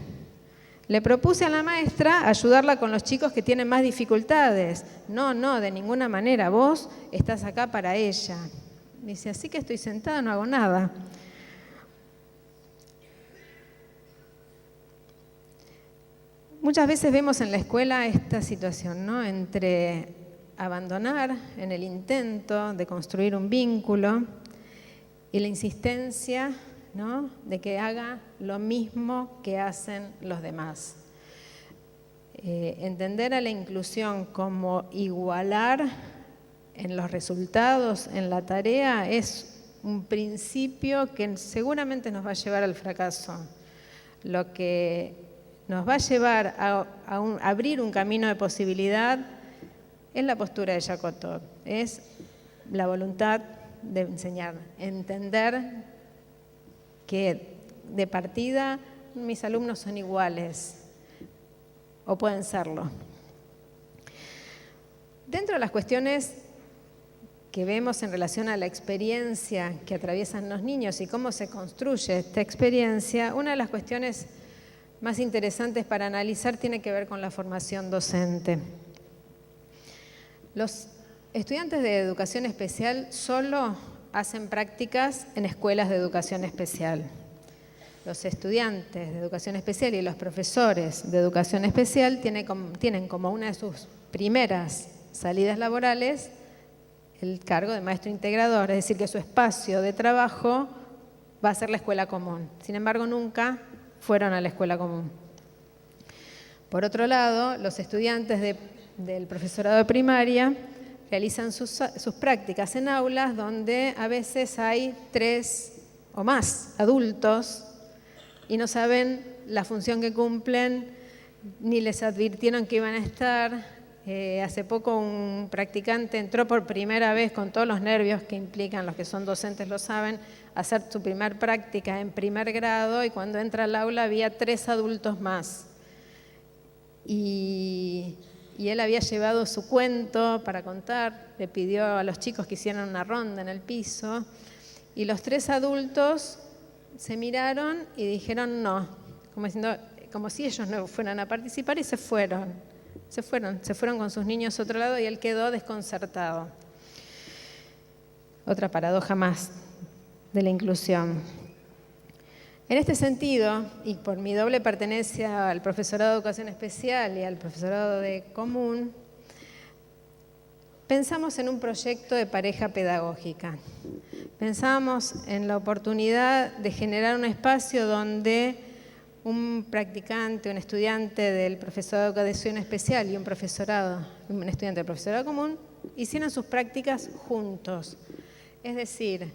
Le propuse a la maestra ayudarla con los chicos que tienen más dificultades. No, de ninguna manera, vos estás acá para ella. Me dice, así que estoy sentada, no hago nada. Muchas veces vemos en la escuela esta situación, ¿no? Entre abandonar en el intento de construir un vínculo y la insistencia, ¿no?, de que haga lo mismo que hacen los demás. Entender a la inclusión como igualar en los resultados, en la tarea, es un principio que seguramente nos va a llevar al fracaso. Lo que nos va a llevar a abrir un camino de posibilidad es la postura de Jacotot, es la voluntad de enseñar, entender que de partida mis alumnos son iguales o pueden serlo. Dentro de las cuestiones que vemos en relación a la experiencia que atraviesan los niños y cómo se construye esta experiencia, una de las cuestiones más interesantes para analizar tiene que ver con la formación docente. Los estudiantes de educación especial solo hacen prácticas en escuelas de educación especial. Los estudiantes de educación especial y los profesores de educación especial tienen como una de sus primeras salidas laborales el cargo de maestro integrador, es decir, que su espacio de trabajo va a ser la escuela común. Sin embargo, nunca fueron a la escuela común. Por otro lado, los estudiantes del profesorado de primaria realizan sus prácticas en aulas donde a veces hay 3 o más adultos y no saben la función que cumplen, ni les advirtieron que iban a estar. Hace poco un practicante entró por primera vez con todos los nervios que implican, los que son docentes lo saben, hacer su primer práctica en primer grado, y cuando entra al aula había 3 adultos más. Y él había llevado su cuento para contar, le pidió a los chicos que hicieran una ronda en el piso, y los 3 adultos se miraron y dijeron no, como si ellos no fueran a participar, y se fueron con sus niños a otro lado, y él quedó desconcertado. Otra paradoja más de la inclusión. En este sentido, y por mi doble pertenencia al profesorado de educación especial y al profesorado de común, pensamos en un proyecto de pareja pedagógica. Pensamos en la oportunidad de generar un espacio donde un practicante, un estudiante del profesorado de educación especial y un estudiante del profesorado común hicieran sus prácticas juntos. Es decir,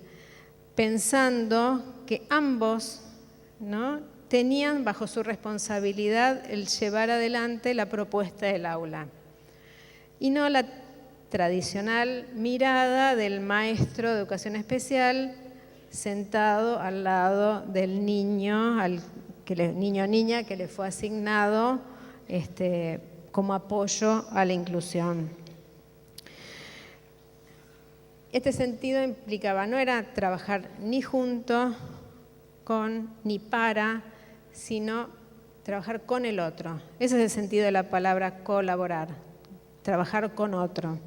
pensando que ambos, ¿no?, tenían bajo su responsabilidad el llevar adelante la propuesta del aula y no la tradicional mirada del maestro de educación especial sentado al lado del niño, niño o niña que le fue asignado como apoyo a la inclusión. Este sentido implicaba, no era trabajar ni junto con ni para, sino trabajar con el otro. Ese es el sentido de la palabra colaborar, trabajar con otro.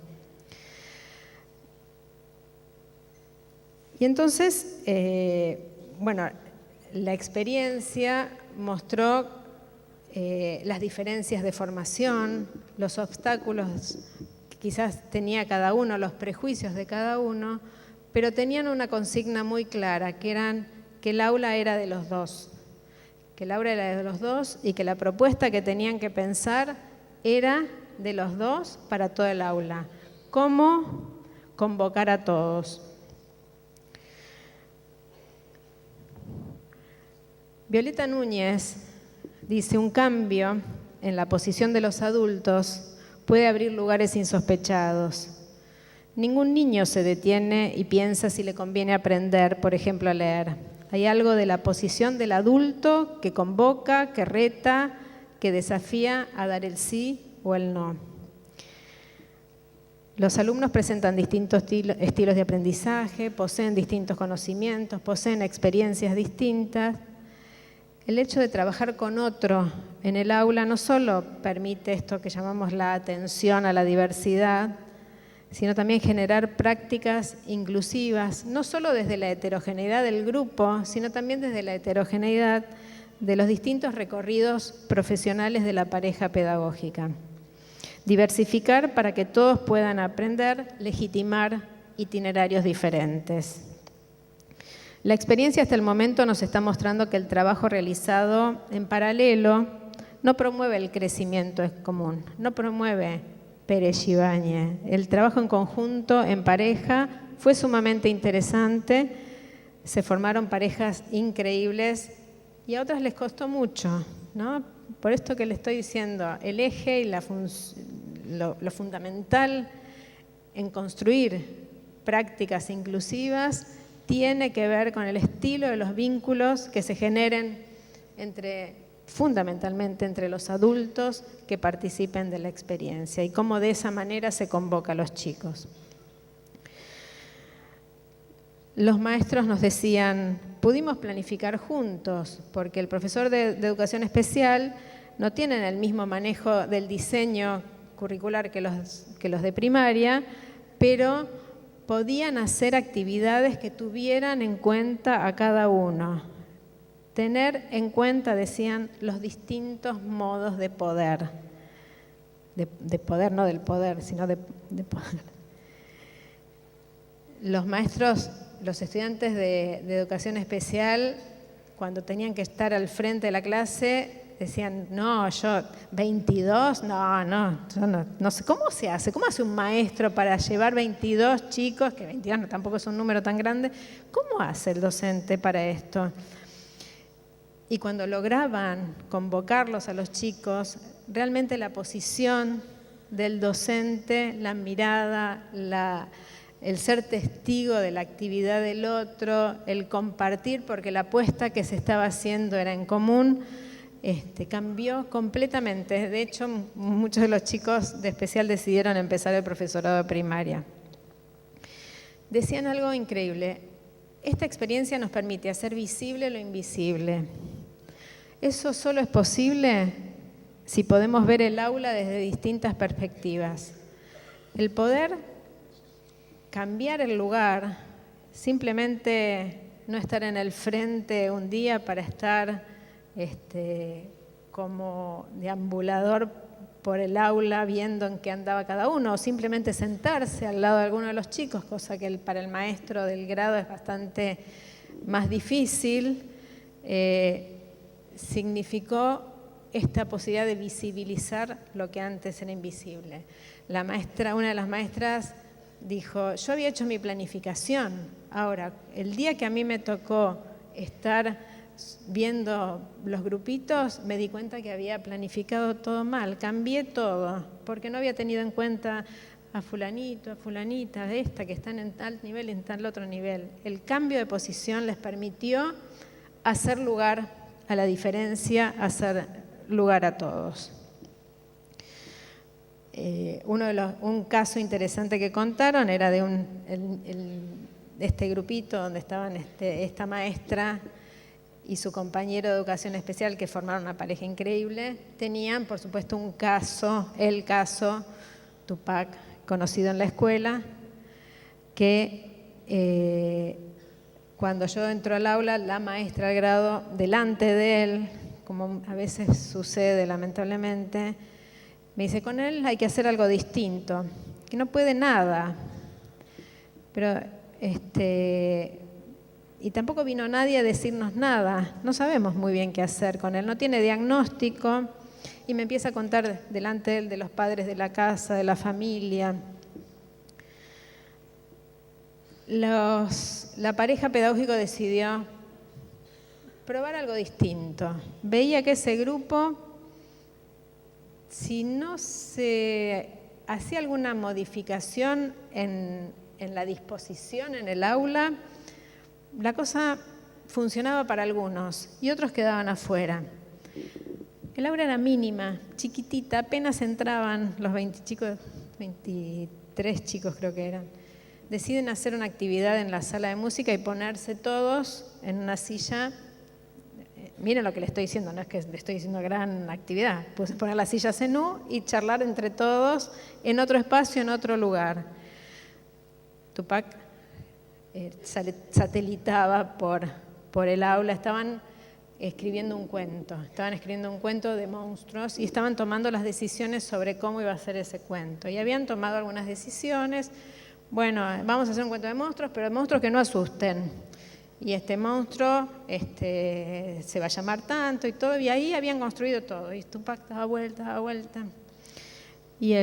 Y entonces, la experiencia mostró las diferencias de formación, los obstáculos que quizás tenía cada uno, los prejuicios de cada uno, pero tenían una consigna muy clara, que el aula era de los dos, y que la propuesta que tenían que pensar era de los dos para todo el aula. ¿Cómo convocar a todos? Violeta Núñez dice, un cambio en la posición de los adultos puede abrir lugares insospechados. Ningún niño se detiene y piensa si le conviene aprender, por ejemplo, a leer. Hay algo de la posición del adulto que convoca, que reta, que desafía a dar el sí o el no. Los alumnos presentan distintos estilos de aprendizaje, poseen distintos conocimientos, poseen experiencias distintas. El hecho de trabajar con otro en el aula no solo permite esto que llamamos la atención a la diversidad, sino también generar prácticas inclusivas, no solo desde la heterogeneidad del grupo, sino también desde la heterogeneidad de los distintos recorridos profesionales de la pareja pedagógica. Diversificar para que todos puedan aprender, legitimar itinerarios diferentes. La experiencia hasta el momento nos está mostrando que el trabajo realizado en paralelo no promueve el crecimiento común, no promueve Pérez Ibáñez. El trabajo en conjunto, en pareja, fue sumamente interesante, se formaron parejas increíbles y a otras les costó mucho, ¿no? Por esto que le estoy diciendo, el eje y lo fundamental en construir prácticas inclusivas tiene que ver con el estilo de los vínculos que se generen fundamentalmente entre los adultos que participen de la experiencia y cómo de esa manera se convoca a los chicos. Los maestros nos decían, pudimos planificar juntos, porque el profesor de educación especial no tiene el mismo manejo del diseño curricular que los de primaria, pero podían hacer actividades que tuvieran en cuenta a cada uno. Tener en cuenta, decían, los distintos modos de poder. De poder, no del poder, sino de poder. Los maestros, los estudiantes de educación especial, cuando tenían que estar al frente de la clase, decían, no, yo 22, no sé, ¿cómo se hace? ¿Cómo hace un maestro para llevar 22 chicos, que 22 tampoco es un número tan grande? ¿Cómo hace el docente para esto? Y cuando lograban convocarlos a los chicos, realmente la posición del docente, la mirada, el ser testigo de la actividad del otro, el compartir, porque la apuesta que se estaba haciendo era en común, cambió completamente. De hecho, muchos de los chicos de especial decidieron empezar el profesorado de primaria. Decían algo increíble, esta experiencia nos permite hacer visible lo invisible. Eso solo es posible si podemos ver el aula desde distintas perspectivas. El poder cambiar el lugar, simplemente no estar en el frente un día para estar como deambulador por el aula viendo en qué andaba cada uno, o simplemente sentarse al lado de alguno de los chicos, cosa que para el maestro del grado es bastante más difícil, significó esta posibilidad de visibilizar lo que antes era invisible. Una de las maestras dijo, yo había hecho mi planificación, ahora, el día que a mí me tocó estar viendo los grupitos, me di cuenta que había planificado todo mal, cambié todo, porque no había tenido en cuenta a fulanito, a fulanita, de esta que están en tal nivel y en tal otro nivel. El cambio de posición les permitió hacer lugar a la diferencia, hacer lugar a todos. Un caso interesante que contaron era de este grupito donde estaban esta maestra y su compañero de educación especial, que formaron una pareja increíble. Tenían, por supuesto, el caso Tupac, conocido en la escuela, que cuando yo entro al aula, la maestra del grado, delante de él, como a veces sucede lamentablemente, me dice, con él hay que hacer algo distinto, que no puede nada. Pero y tampoco vino nadie a decirnos nada, no sabemos muy bien qué hacer con él, no tiene diagnóstico, y me empieza a contar delante de él de los padres de la casa, de la familia. La pareja pedagógica decidió probar algo distinto. Veía que ese grupo, si no se hacía alguna modificación en la disposición en el aula, la cosa funcionaba para algunos y otros quedaban afuera. El aula era mínima, chiquitita, apenas entraban los 23 chicos creo que eran. Deciden hacer una actividad en la sala de música y ponerse todos en una silla. Miren lo que le estoy diciendo, no es que le estoy diciendo gran actividad. Puse poner las sillas en U y charlar entre todos en otro espacio, en otro lugar. Tupac satelitaba por el aula, estaban escribiendo un cuento de monstruos y estaban tomando las decisiones sobre cómo iba a ser ese cuento. Y habían tomado algunas decisiones. Bueno, vamos a hacer un cuento de monstruos, pero de monstruos que no asusten. Y este monstruo se va a llamar tanto y todo. Y ahí habían construido todo. Y Tupac daba vuelta. Y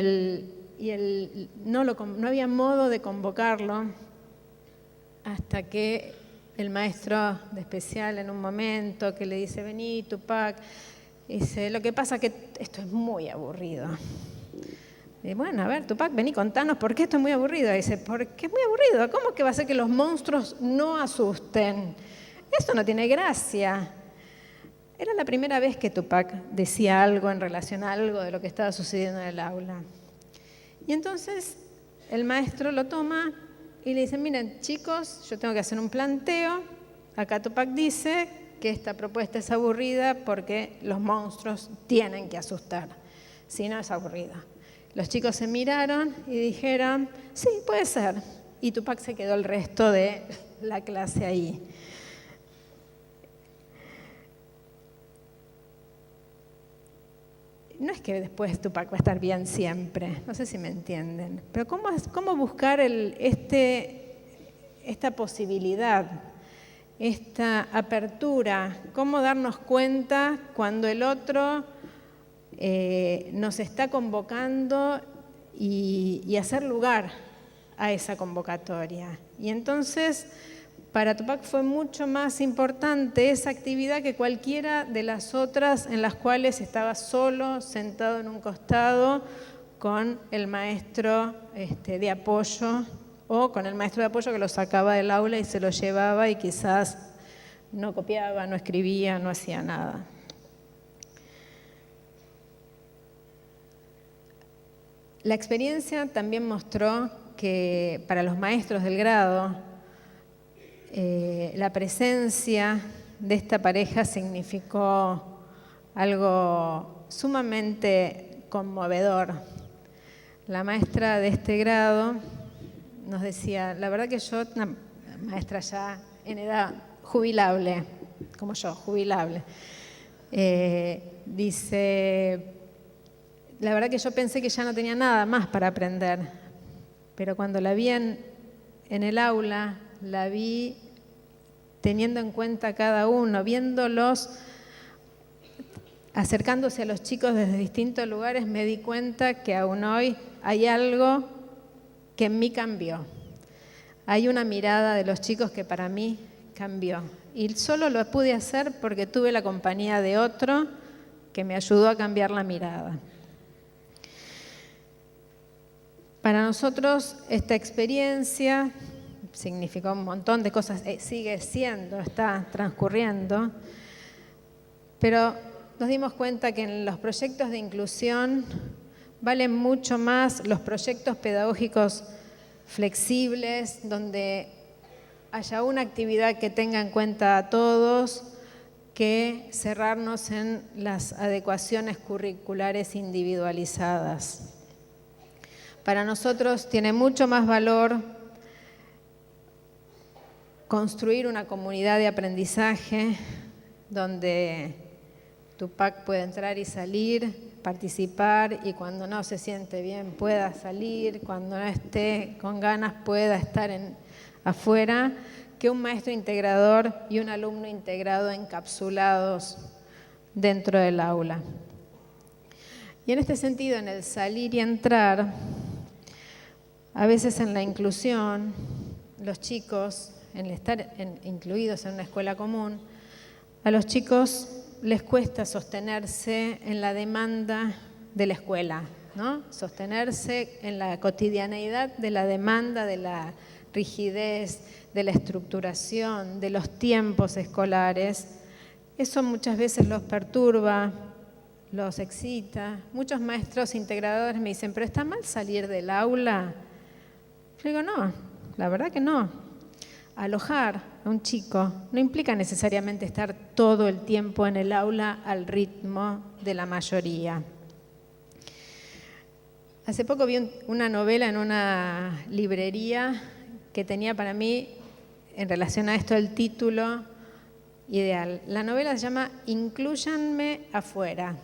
no había modo de convocarlo hasta que el maestro de especial en un momento que le dice, vení Tupac, dice, lo que pasa es que esto es muy aburrido. Y bueno, a ver, Tupac, vení, contanos por qué esto es muy aburrido. Dice, porque es muy aburrido. ¿Cómo que va a ser que los monstruos no asusten? Esto no tiene gracia. Era la primera vez que Tupac decía algo en relación a algo de lo que estaba sucediendo en el aula. Y entonces el maestro lo toma y le dice, miren chicos, yo tengo que hacer un planteo. Acá Tupac dice que esta propuesta es aburrida porque los monstruos tienen que asustar. Si no, es aburrida. Los chicos se miraron y dijeron, sí, puede ser. Y Tupac se quedó el resto de la clase ahí. No es que después Tupac va a estar bien siempre, no sé si me entienden, pero ¿cómo buscar esta posibilidad, esta apertura? ¿Cómo darnos cuenta cuando el otro nos está convocando y hacer lugar a esa convocatoria? Y entonces, para Tupac fue mucho más importante esa actividad que cualquiera de las otras en las cuales estaba solo, sentado en un costado, con el maestro de apoyo, o con el maestro de apoyo que lo sacaba del aula y se lo llevaba y quizás no copiaba, no escribía, no hacía nada. La experiencia también mostró que para los maestros del grado, la presencia de esta pareja significó algo sumamente conmovedor. La maestra de este grado nos decía, la verdad que yo, una maestra ya en edad jubilable, como yo, jubilable, dice, la verdad que yo pensé que ya no tenía nada más para aprender, pero cuando la vi en el aula, la vi teniendo en cuenta a cada uno, viéndolos, acercándose a los chicos desde distintos lugares, me di cuenta que aún hoy hay algo que en mí cambió. Hay una mirada de los chicos que para mí cambió. Y solo lo pude hacer porque tuve la compañía de otro que me ayudó a cambiar la mirada. Para nosotros esta experiencia significó un montón de cosas, sigue siendo, está transcurriendo, pero nos dimos cuenta que en los proyectos de inclusión valen mucho más los proyectos pedagógicos flexibles, donde haya una actividad que tenga en cuenta a todos, que cerrarnos en las adecuaciones curriculares individualizadas. Para nosotros tiene mucho más valor construir una comunidad de aprendizaje donde Tupac puede entrar y salir, participar y cuando no se siente bien pueda salir, cuando no esté con ganas pueda estar afuera, que un maestro integrador y un alumno integrado encapsulados dentro del aula. Y en este sentido, en el salir y entrar, a veces en la inclusión, los chicos, en el estar incluidos en una escuela común, a los chicos les cuesta sostenerse en la demanda de la escuela, ¿no? Sostenerse en la cotidianeidad de la demanda de la rigidez de la estructuración, de los tiempos escolares, eso muchas veces los perturba, los excita. Muchos maestros integradores me dicen, ¿pero está mal salir del aula? Yo digo, no, la verdad que no. Alojar a un chico no implica necesariamente estar todo el tiempo en el aula al ritmo de la mayoría. Hace poco vi una novela en una librería que tenía para mí, en relación a esto, el título ideal. La novela se llama Inclúyanme afuera.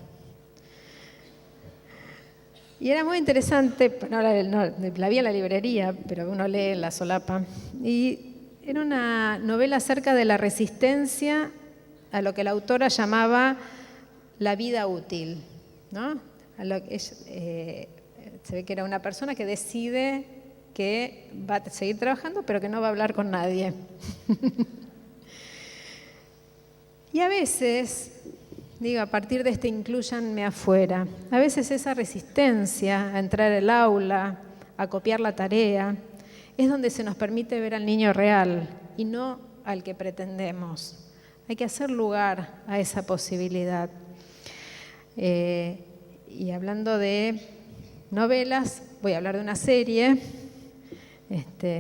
Y era muy interesante, no, la vi en la librería, pero uno lee la solapa. Y era una novela acerca de la resistencia a lo que la autora llamaba la vida útil, ¿no? Se ve que era una persona que decide que va a seguir trabajando, pero que no va a hablar con nadie. Y a veces, digo, a partir de este inclúyanme afuera, a veces esa resistencia a entrar al aula, a copiar la tarea, es donde se nos permite ver al niño real y no al que pretendemos. Hay que hacer lugar a esa posibilidad. Y hablando de novelas, voy a hablar de una serie.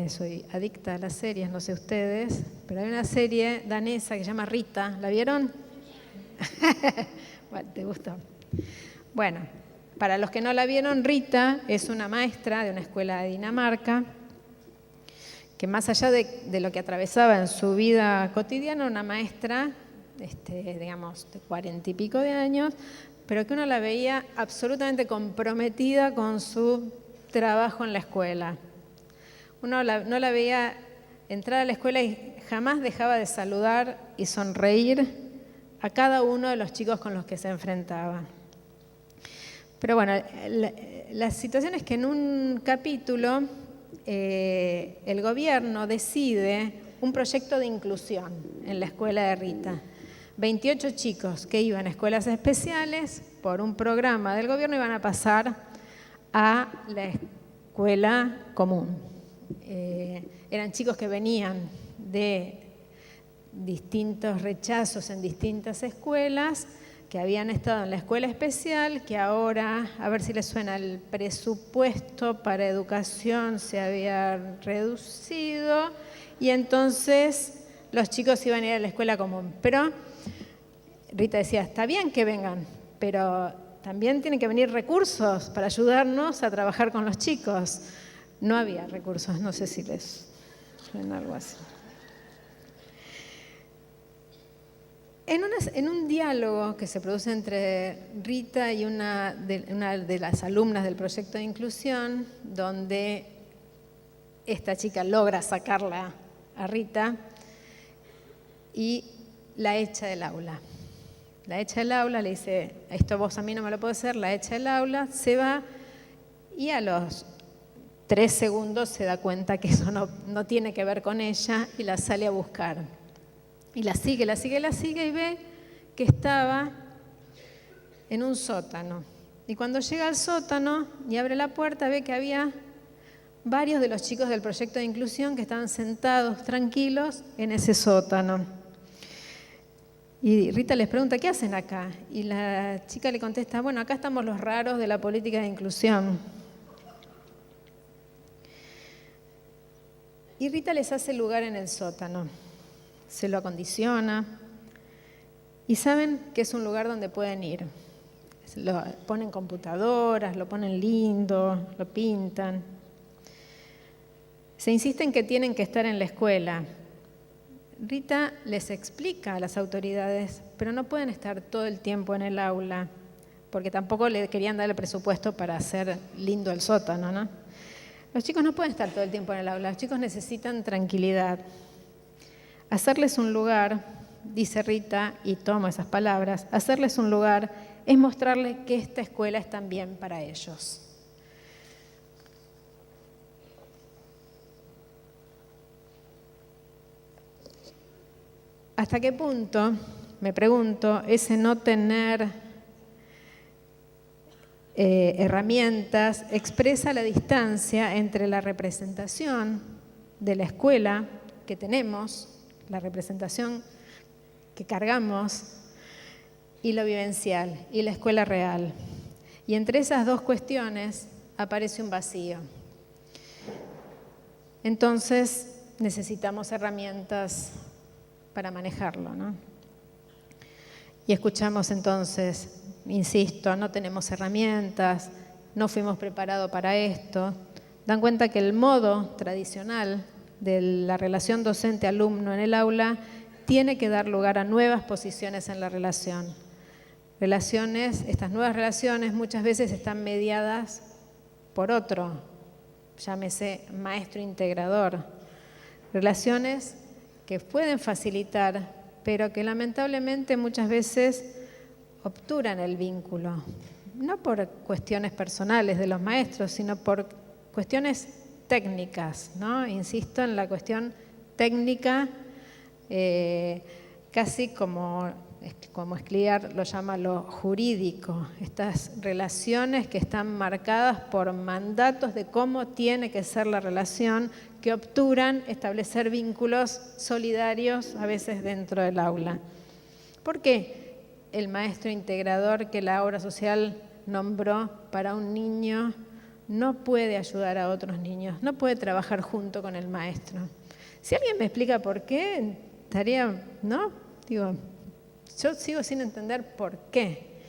Soy adicta a las series, no sé ustedes, pero hay una serie danesa que se llama Rita. ¿La vieron? Bueno, ¿te gustó? Bueno, para los que no la vieron, Rita es una maestra de una escuela de Dinamarca que, más allá de lo que atravesaba en su vida cotidiana, una maestra, digamos, de 40 y pico de años, pero que uno la veía absolutamente comprometida con su trabajo en la escuela. Uno no la veía entrar a la escuela y jamás dejaba de saludar y sonreír a cada uno de los chicos con los que se enfrentaba. Pero bueno, la situación es que en un capítulo el gobierno decide un proyecto de inclusión en la escuela de Rita. 28 chicos que iban a escuelas especiales por un programa del gobierno iban a pasar a la escuela común. Eran chicos que venían de distintos rechazos en distintas escuelas, que habían estado en la escuela especial, que ahora, a ver si les suena, el presupuesto para educación se había reducido y entonces los chicos iban a ir a la escuela común. Pero Rita decía, está bien que vengan, pero también tienen que venir recursos para ayudarnos a trabajar con los chicos. No había recursos, no sé si les suena algo así. En un diálogo que se produce entre Rita y una de las alumnas del proyecto de inclusión, donde esta chica logra sacarla a Rita y la echa del aula. La echa del aula, le dice, esto vos a mí no me lo podés hacer, la echa del aula, se va y a los 3 segundos se da cuenta que eso no tiene que ver con ella y la sale a buscar. Y la sigue y ve que estaba en un sótano. Y cuando llega al sótano y abre la puerta, ve que había varios de los chicos del proyecto de inclusión que estaban sentados tranquilos en ese sótano. Y Rita les pregunta, ¿qué hacen acá? Y la chica le contesta, bueno, acá estamos los raros de la política de inclusión. Y Rita les hace lugar en el sótano. Se lo acondiciona y saben que es un lugar donde pueden ir. Lo ponen computadoras, lo ponen lindo, lo pintan. Se insiste en que tienen que estar en la escuela. Rita les explica a las autoridades, pero no pueden estar todo el tiempo en el aula, porque tampoco le querían dar el presupuesto para hacer lindo el sótano, ¿no? Los chicos no pueden estar todo el tiempo en el aula, los chicos necesitan tranquilidad. Hacerles un lugar, dice Rita, y tomo esas palabras, hacerles un lugar es mostrarles que esta escuela es también para ellos. ¿Hasta qué punto, me pregunto, ese no tener herramientas expresa la distancia entre la representación de la escuela que tenemos, la representación que cargamos, y lo vivencial, y la escuela real. Y entre esas dos cuestiones aparece un vacío. Entonces necesitamos herramientas para manejarlo, ¿no? Y escuchamos entonces, insisto, no tenemos herramientas, no fuimos preparados para esto. Dan cuenta que el modo tradicional de la relación docente-alumno en el aula tiene que dar lugar a nuevas posiciones en la relación. Estas nuevas relaciones muchas veces están mediadas por otro, llámese maestro integrador. Relaciones que pueden facilitar, pero que lamentablemente muchas veces obturan el vínculo. No por cuestiones personales de los maestros, sino por cuestiones técnicas, ¿no? Insisto en la cuestión técnica, casi como Scliar lo llama lo jurídico, estas relaciones que están marcadas por mandatos de cómo tiene que ser la relación, que obturan establecer vínculos solidarios a veces dentro del aula. ¿Por qué el maestro integrador que la obra social nombró para un niño no puede ayudar a otros niños, no puede trabajar junto con el maestro? Si alguien me explica por qué, estaría, ¿no? Digo, yo sigo sin entender por qué.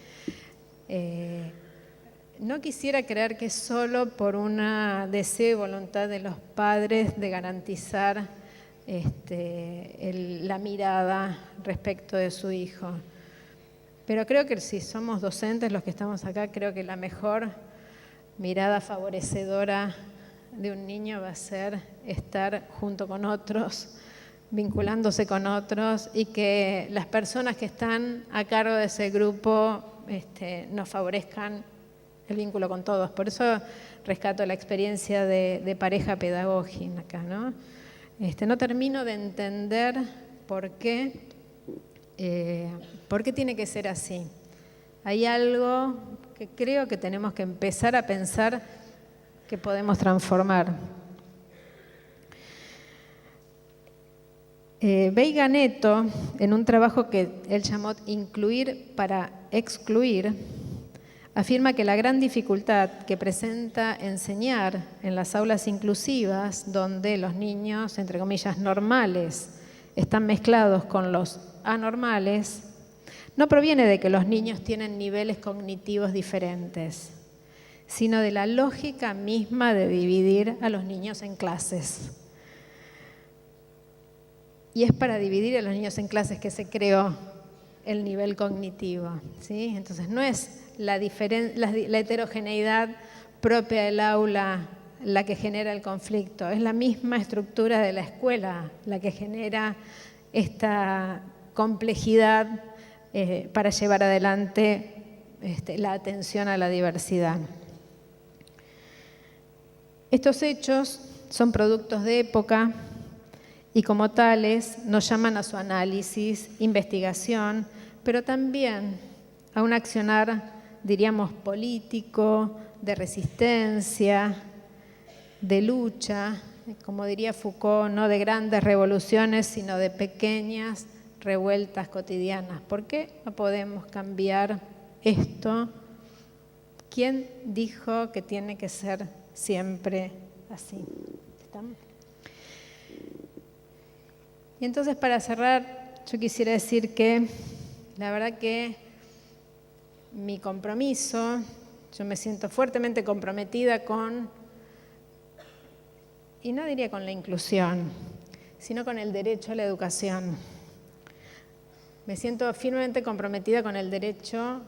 No quisiera creer que es solo por una deseo y voluntad de los padres de garantizar la mirada respecto de su hijo. Pero creo que si somos docentes los que estamos acá, creo que la mejor mirada favorecedora de un niño va a ser estar junto con otros, vinculándose con otros, y que las personas que están a cargo de ese grupo nos favorezcan el vínculo con todos. Por eso rescato la experiencia de pareja pedagógica acá, ¿no? No termino de entender por qué tiene que ser así. Hay algo que creo que tenemos que empezar a pensar que podemos transformar. Veiga Neto, en un trabajo que él llamó Incluir para excluir, afirma que la gran dificultad que presenta enseñar en las aulas inclusivas, donde los niños, entre comillas, normales, están mezclados con los anormales, no proviene de que los niños tienen niveles cognitivos diferentes, sino de la lógica misma de dividir a los niños en clases. Y es para dividir a los niños en clases que se creó el nivel cognitivo, ¿sí? Entonces no es la heterogeneidad propia del aula la que genera el conflicto, es la misma estructura de la escuela la que genera esta complejidad para llevar adelante la atención a la diversidad. Estos hechos son productos de época y como tales nos llaman a su análisis, investigación, pero también a un accionar, diríamos, político, de resistencia, de lucha, como diría Foucault, no de grandes revoluciones, sino de pequeñas revueltas cotidianas. ¿Por qué no podemos cambiar esto? ¿Quién dijo que tiene que ser siempre así? ¿Estamos? Y entonces, para cerrar, yo quisiera decir que la verdad que mi compromiso, yo me siento fuertemente comprometida con, y no diría con la inclusión, sino con el derecho a la educación. Me siento firmemente comprometida con el derecho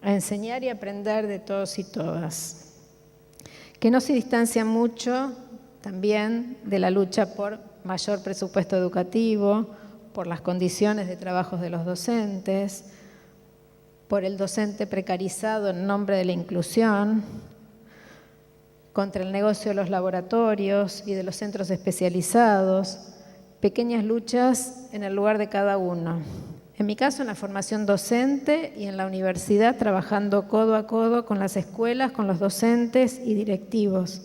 a enseñar y aprender de todos y todas, que no se distancia mucho también de la lucha por mayor presupuesto educativo, por las condiciones de trabajo de los docentes, por el docente precarizado en nombre de la inclusión, contra el negocio de los laboratorios y de los centros especializados, pequeñas luchas en el lugar de cada uno. En mi caso, en la formación docente y en la universidad, trabajando codo a codo con las escuelas, con los docentes y directivos.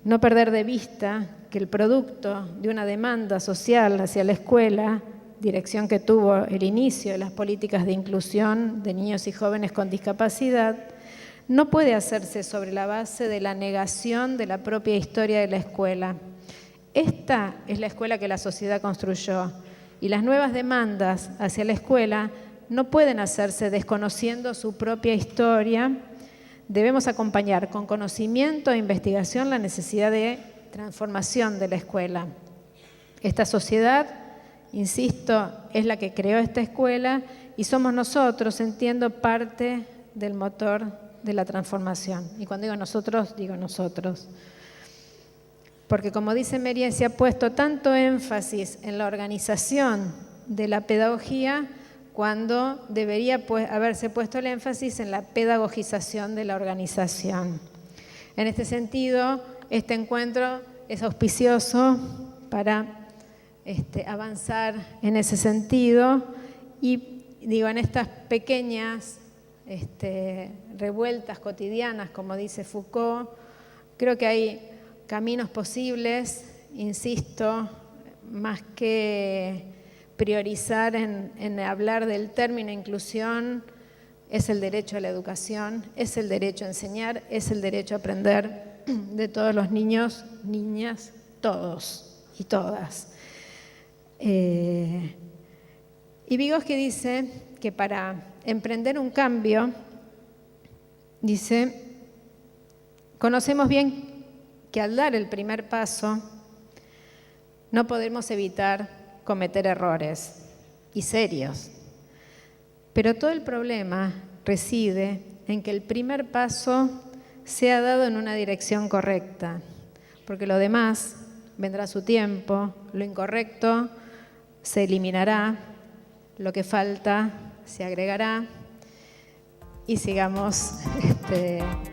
No perder de vista que el producto de una demanda social hacia la escuela, dirección que tuvo el inicio de las políticas de inclusión de niños y jóvenes con discapacidad, no puede hacerse sobre la base de la negación de la propia historia de la escuela. Esta es la escuela que la sociedad construyó y las nuevas demandas hacia la escuela no pueden hacerse desconociendo su propia historia. Debemos acompañar con conocimiento e investigación la necesidad de transformación de la escuela. Esta sociedad, insisto, es la que creó esta escuela y somos nosotros, entiendo, parte del motor de la transformación. Y cuando digo nosotros, digo nosotros. Porque como dice Merian, se ha puesto tanto énfasis en la organización de la pedagogía cuando debería haberse puesto el énfasis en la pedagogización de la organización. En este sentido, este encuentro es auspicioso para avanzar en ese sentido y digo, en estas pequeñas revueltas cotidianas, como dice Foucault, creo que hay caminos posibles, insisto, más que priorizar en hablar del término inclusión, es el derecho a la educación, es el derecho a enseñar, es el derecho a aprender de todos los niños, niñas, todos y todas. Y Vygotsky dice que para emprender un cambio, dice, conocemos bien que al dar el primer paso no podemos evitar cometer errores y serios. Pero todo el problema reside en que el primer paso sea dado en una dirección correcta, porque lo demás vendrá a su tiempo, lo incorrecto se eliminará, lo que falta se agregará y sigamos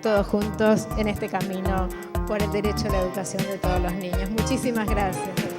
todos juntos en este camino por el derecho a la educación de todos los niños. Muchísimas gracias.